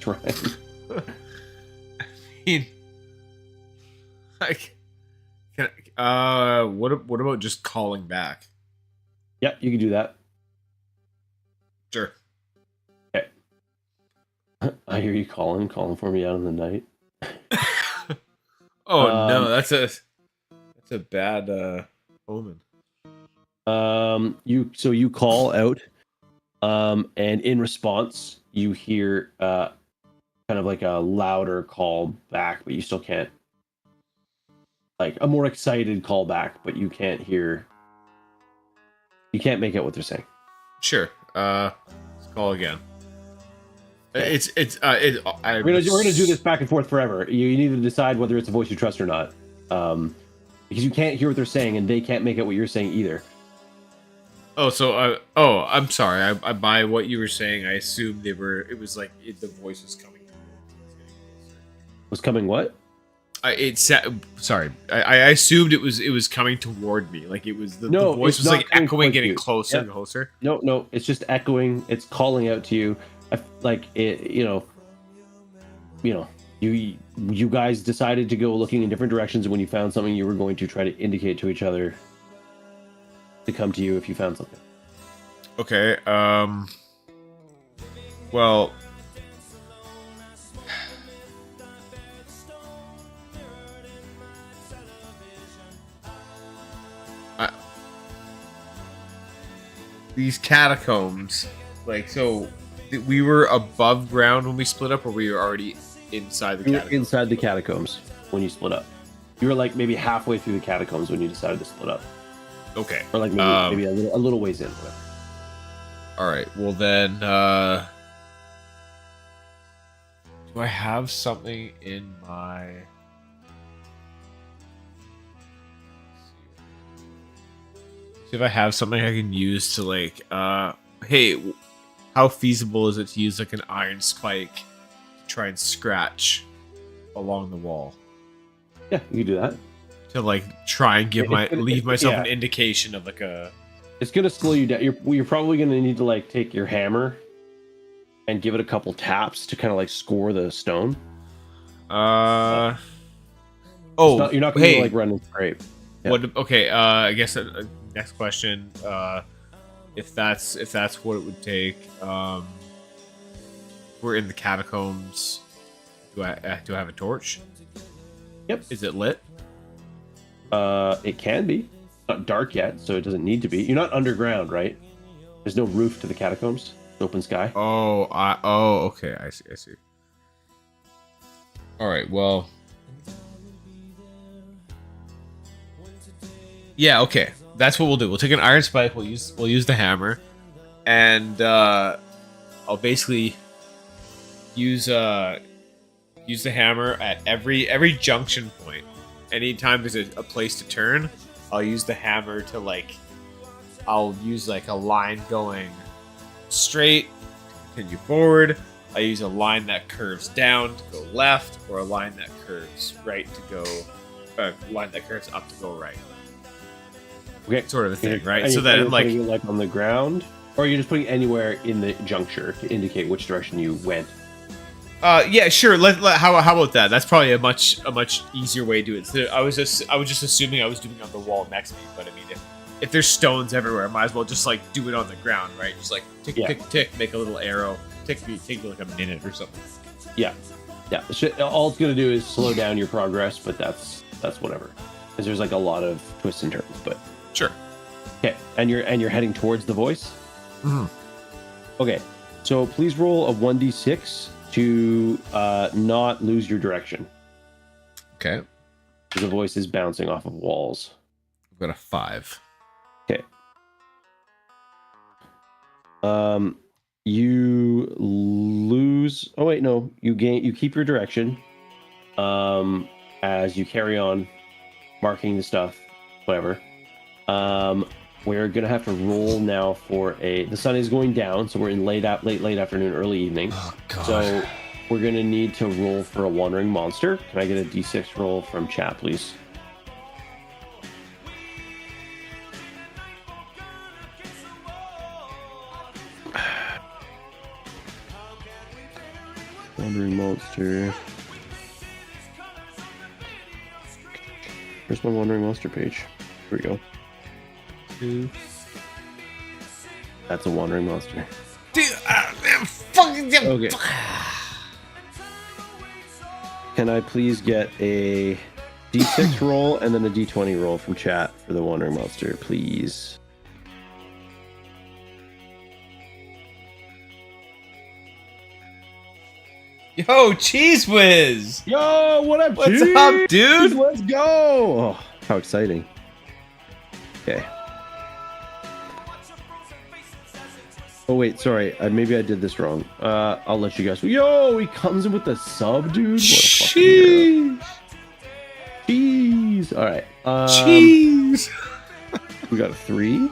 shrine? Like, what about just calling back? Yeah, you can do that. Sure. Okay. I hear you calling for me out in the night. Oh no, that's a bad omen. You call out, and in response, you hear kind of like a louder call back, but you still can't, like a more excited call back, but you can't make out what they're saying. Sure. Let's call again. Okay. We're We're gonna do this back and forth forever. You need to decide whether it's a voice you trust or not, because you can't hear what they're saying, and they can't make out what you're saying either. Oh, so I'm sorry. I by what you were saying, I assumed they were. It was like the voice was coming. Was coming what? Sorry. I assumed it was coming toward me. Like it was the voice it's was not like coming echoing, towards getting you. closer and Yep. closer. No, it's just echoing. It's calling out to you. Like it, you guys decided to go looking in different directions, and when you found something, you were going to try to indicate to each other to come to you if you found something. Okay. Well. These catacombs, like, so we were above ground when we split up, or we were already inside the You were catacombs? inside the catacombs when you split up. You were like maybe halfway through the catacombs when you decided to split up. Okay. or like maybe a little ways in. Whatever. All right. Well then, do I have something in my? See if I have something I can use to like. Hey, how feasible is it to use like an iron spike to try and scratch along the wall Yeah, you can do that. to like try and leave myself an yeah. indication of like a. It's gonna slow you down. You're probably gonna need to like take your hammer and give it a couple taps to kind of like score the stone. Oh, You're not gonna hey, like run and scrape. Yeah. what? Okay, I guess next question. If that's what it would take, we're in the catacombs. Do I have a torch? Yep. Is it lit? It can be. It's not dark yet, so it doesn't need to be. You're not underground, right? There's no roof to the catacombs. It's open sky. Okay. I see. All right. Well. Yeah. Okay. That's what we'll do. We'll take an iron spike. We'll use the hammer, and I'll basically use the hammer at every junction point. Anytime there's a place to turn, I'll use the hammer to like. I'll use like a line going straight, continue forward. I use a line that curves down to go left, or a line that curves right to go, line that curves up to go right. Okay, Sort of a thing, right? And So that you're like, putting it like on the ground, or you're just putting anywhere in the juncture to indicate which direction you went. yeah, sure. How about that? That's probably a much easier way to do it. So I was just assuming I was doing it on the wall next to me, but I mean, if there's stones everywhere, I might as well just like do it on the ground, right? Just like tick, tick, tick, make a little arrow. Take me like a minute or something. Yeah. All it's gonna do is slow down your progress, but that's whatever, because there's like a lot of twists and turns. But Sure. okay, and you're heading towards the voice. Mm-hmm. Okay, so please roll a 1d6 to not lose your direction. Okay. The voice is bouncing off of walls. I've got a 5. Okay. You lose. Oh wait, no. You gain. You keep your direction. As you carry on, marking the stuff, whatever. We're gonna have to roll now for a. The sun is going down, so we're in late afternoon, early evening. Oh god. So we're gonna need to roll for a wandering monster. Can I get a d6 roll from chat, please? Wandering monster. Where's my wandering monster page? Here we go. 2. That's a wandering monster. Dude, fucking Okay. Can I please get a d6 roll and then a d20 roll from chat for the wandering monster, please? Yo, Cheese Whiz! Yo, what up, What's dude? up, dude? Let's go! Oh, how exciting. Okay. Oh, wait, sorry. Maybe I did this wrong. I'll let you guys... Yo, he comes in with the sub, dude. What a fucking hero. Cheese! All right. Cheese! We got a 3.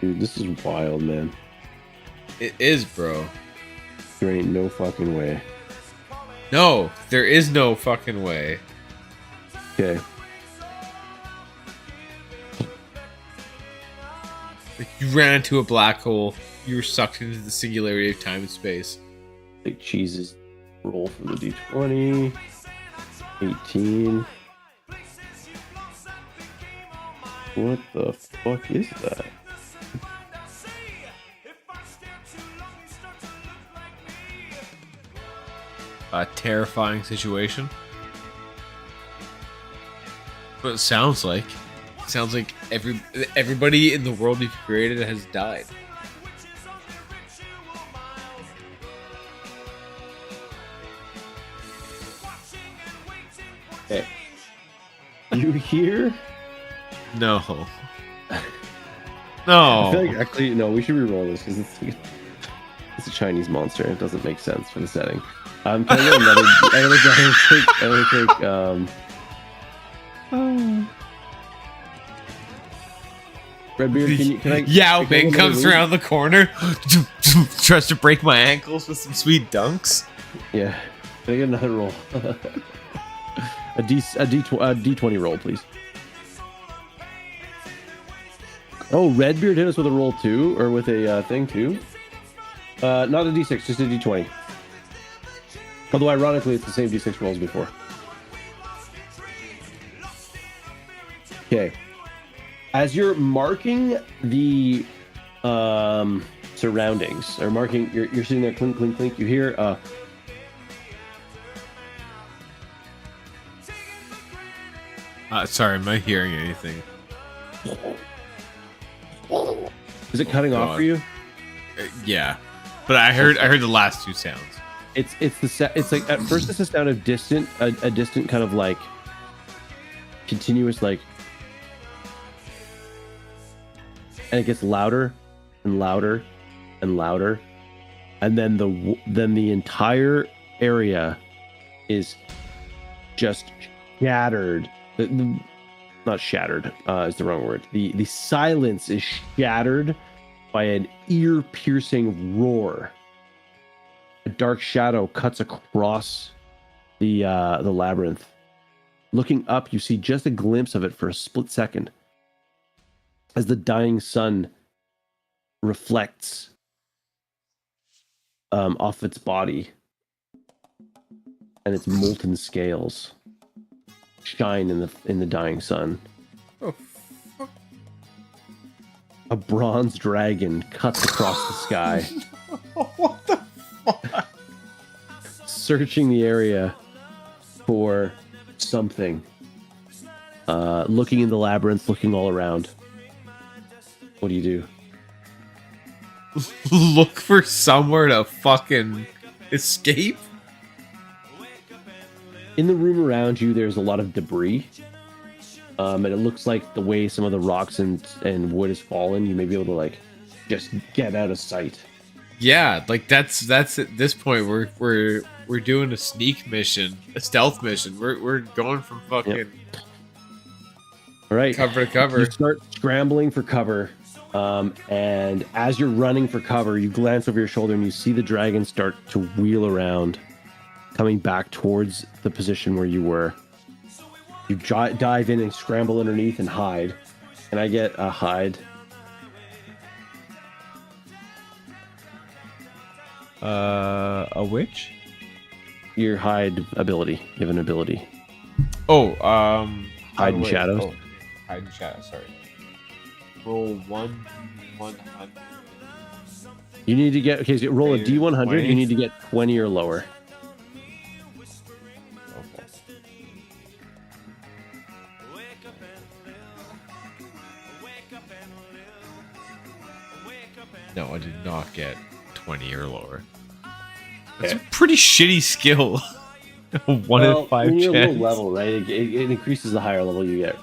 Dude, this is wild, man. It is, bro. There ain't no fucking way. No, there is no fucking way. Okay. Like, you ran into a black hole. You were sucked into the singularity of time and space. Take cheeses. Roll for the d20. 18. What the fuck is that? A terrifying situation. What it sounds like. It sounds like everybody in the world you've created has died. Okay. You hear? No. I No. feel like actually no. We should re-roll this because it's a Chinese monster. It doesn't make sense for the setting. Can I get another? I'm gonna take. Redbeard, can I? Yao can I Ming get another comes room? around the corner, tries to break my ankles with some sweet dunks. Yeah. Can I get another roll? a D20 roll, please. Oh, Redbeard hit us with a roll too, or with a thing too. Not a D6, just a D20. Although ironically, it's the same D6 rolls before. Okay. As you're marking the surroundings, or marking, you're sitting there, clink, clink, clink. You hear Sorry, am I hearing anything? is it cutting off God. for you? Yeah, but I heard the last two sounds. It's like at first it's a sound of a distant kind of like continuous like, and it gets louder and louder and louder, and then the entire area is just shattered. Not shattered is the wrong word. The silence is shattered by an ear-piercing roar. A dark shadow cuts across the labyrinth. Looking up, you see just a glimpse of it for a split second as the dying sun reflects off its body, and its molten scales shine in the dying sun. Oh, fuck. A bronze dragon cuts across the sky, What the fuck? searching the area for something. Looking in the labyrinth, looking all around. What do you do? Look for somewhere to fucking escape? In the room around you, there's a lot of debris. And it looks like the way some of the rocks and wood has fallen, you may be able to like just get out of sight. Yeah, like that's at this point we're doing a sneak mission, a stealth mission. We're going from fucking All right. cover to cover. You start scrambling for cover. And as you're running for cover, you glance over your shoulder and you see the dragon start to wheel around, coming back towards the position where you were. You dive in and scramble underneath and hide. Can I get a hide? A witch? Your hide ability. You have an ability. Oh, Hide in shadows. Oh, hide in shadows. Sorry. Roll 100. You need to get, okay, so roll a D100. 20. You need to get 20 or lower. Okay. No, I did not get 20 or lower. That's Okay. a pretty shitty skill. One in 5 when you're chance. low level, right? It increases the higher level you get.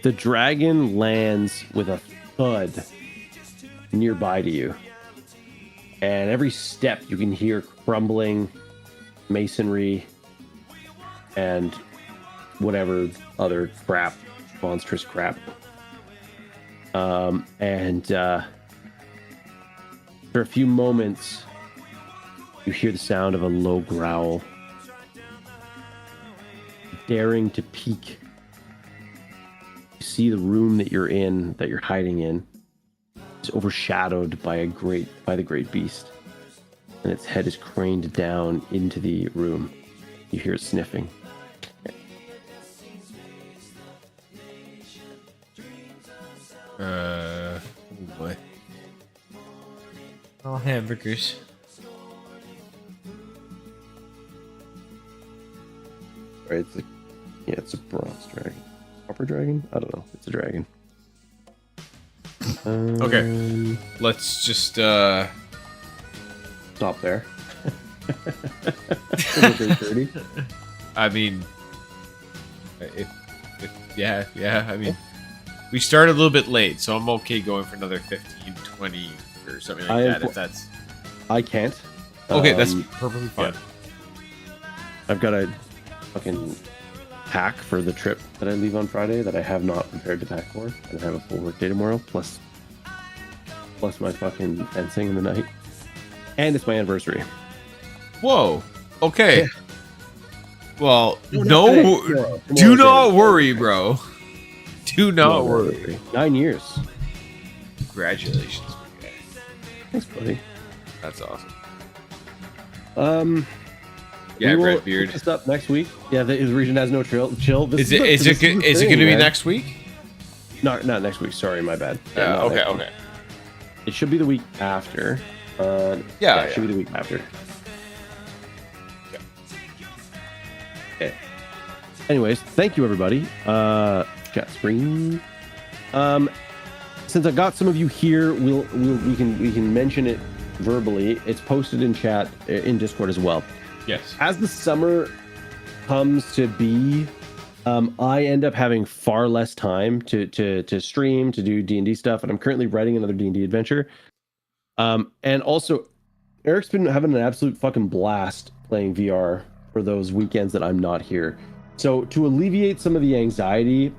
The dragon lands with a thud nearby to you. And every step you can hear crumbling masonry and whatever other crap, monstrous crap. For a few moments, you hear the sound of a low growl. Daring to peek. You see the room that you're in, that you're hiding in, is overshadowed by the great beast. And its head is craned down into the room. You hear it sniffing. Oh boy. All hamburgers. Right, it's a bronze dragon. Copper dragon? I don't know. It's a dragon. Okay. Let's just Stop there. 30. I mean, yeah. I mean, we started a little bit late, so I'm okay going for another 15, 20 or something like that. If that's I can't. okay, that's perfectly fine. Yeah. I've got a fucking pack for the trip that I leave on Friday that I have not prepared to pack for, and I have a full work day tomorrow, plus my fucking fencing in the night, and it's my anniversary. Whoa. Okay. Yeah. Well, No, not no, today. Tomorrow. do Tomorrow's not it. worry, bro. Do not worry. 9 years. Congratulations, man. Thanks, buddy. That's awesome. we Yeah, will red beard. pick this up next week. Yeah, the region has no chill. Is it going to be next week? Not next week. Sorry, my bad. Yeah. Not Okay. next week. Okay. It should be the week after. Yeah, it should be the week after. Okay. Anyways, thank you everybody. Chat screen. Since I got some of you here, we can mention it verbally. It's posted in chat in Discord as well. Yes. As the summer comes to be, I end up having far less time to stream, to do D&D stuff, and I'm currently writing another D&D adventure. And also, Eric's been having an absolute fucking blast playing VR for those weekends that I'm not here. So to alleviate some of the anxiety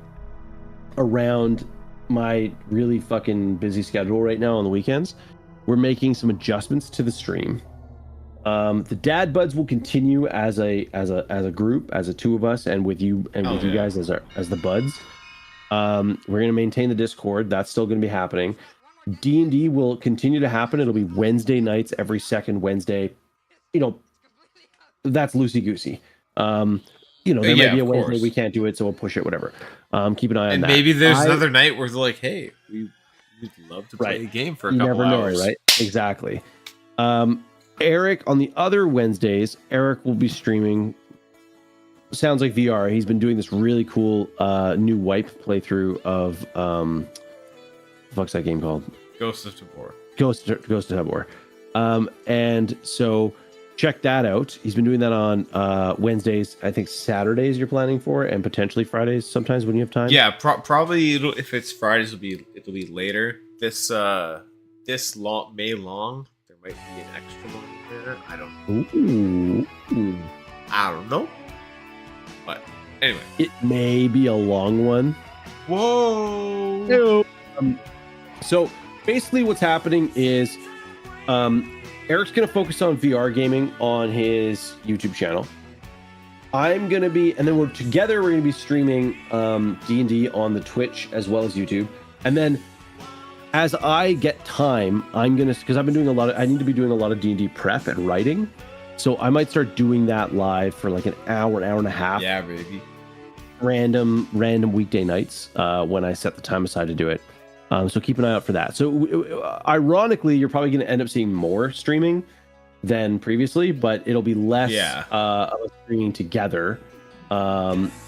around my really fucking busy schedule right now on the weekends, we're making some adjustments to the stream. The Dad Buds will continue as a group, as a two of us, and with you you guys as the buds. We're gonna maintain the Discord. That's still gonna be happening. D&D will continue to happen. It'll be Wednesday nights, every second Wednesday. You know, that's loosey goosey. You know, there might be a Wednesday we can't do it, so we'll push it. Whatever. Keep an eye on And that. maybe there's another night where they're like, "Hey, we'd love to play Right. a game for a You couple never know, hours." right? Exactly. Eric, on the other Wednesdays, Eric will be streaming. Sounds like VR. He's been doing this really cool new wipe playthrough of what's that game called? Ghost of Tabor. Ghost of Tabor. And so check that out. He's been doing that on Wednesdays. I think Saturdays you're planning for, and potentially Fridays sometimes when you have time. Yeah, probably if it's Fridays, it'll be later. This May long. There might be an extra one there. I don't know. But anyway, It may be a long one. whoa. So basically what's happening is Eric's going to focus on VR gaming on his YouTube channel. I'm going to be, and then we're going to be streaming D&D on the Twitch as well as YouTube. And then as I get time, I'm going to, because I need to be doing a lot of D&D prep and writing. So I might start doing that live for like an hour and a half. Yeah, baby. Random weekday nights when I set the time aside to do it. So keep an eye out for that. So ironically, you're probably going to end up seeing more streaming than previously, but it'll be less of us streaming together.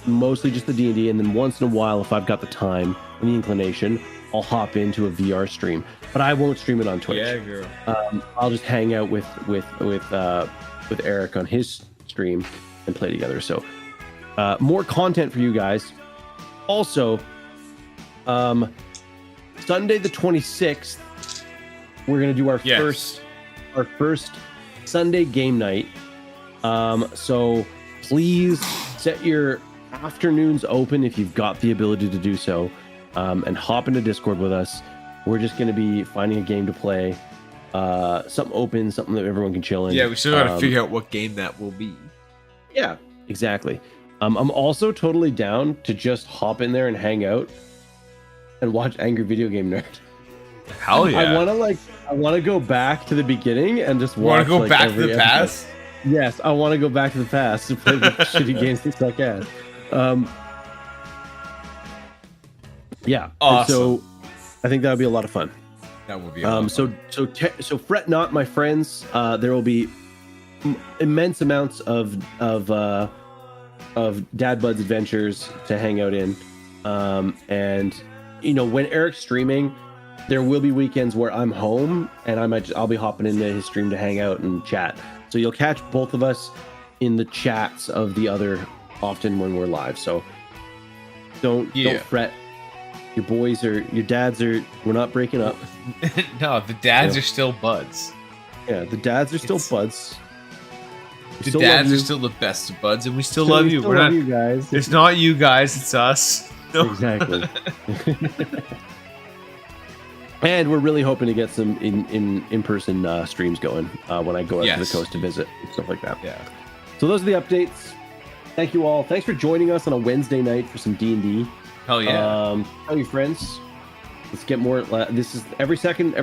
Mostly just the D&D, and then once in a while, if I've got the time and the inclination, I'll hop into a VR stream. But I won't stream it on Twitch. Yeah, girl. I'll just hang out with Eric on his stream and play together. So more content for you guys. Also, Sunday the 26th, we're gonna do our first Sunday game night. So please set your afternoons open if you've got the ability to do so, and hop into Discord with us. We're just gonna be finding a game to play, something open, something that everyone can chill in. Yeah, we still got to figure out what game that will be. Yeah, exactly. I'm also totally down to just hop in there and hang out and watch Angry Video Game Nerd. Hell yeah! I want to go back to the beginning and just watch. Want to go back to the past? Yes, I want to go back to the past to play the shitty games they suck at. Yeah. Awesome. So I think that would be a lot of fun. That would be. Awesome. So fret not, my friends. There will be immense amounts of Dad Bud's adventures to hang out in, and you know, when Eric's streaming, there will be weekends where I'm home and I'll be hopping into his stream to hang out and chat. So you'll catch both of us in the chats of the other often when we're live. So don't fret. Your dads are. We're not breaking up. No, the dads are still buds. Yeah, the dads are still buds. The dads are still the best of buds, and we still love you. We're not you guys. It's not you guys. It's us. No. Exactly. And we're really hoping to get some in-person streams going when I go out to the coast to visit and stuff like that. Yeah. So those are the updates. Thank you all. Thanks for joining us on a Wednesday night for some D&D. Hell yeah. Tell your friends. Let's get more. This is every second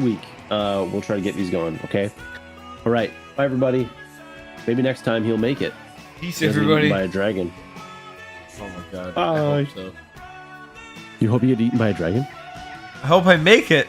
week. We'll try to get these going. Okay. All right. Bye, everybody. Maybe next time he'll make it. Peace, everybody. By a dragon. Oh my god. Bye. I hope so. You hope you get eaten by a dragon? I hope I make it.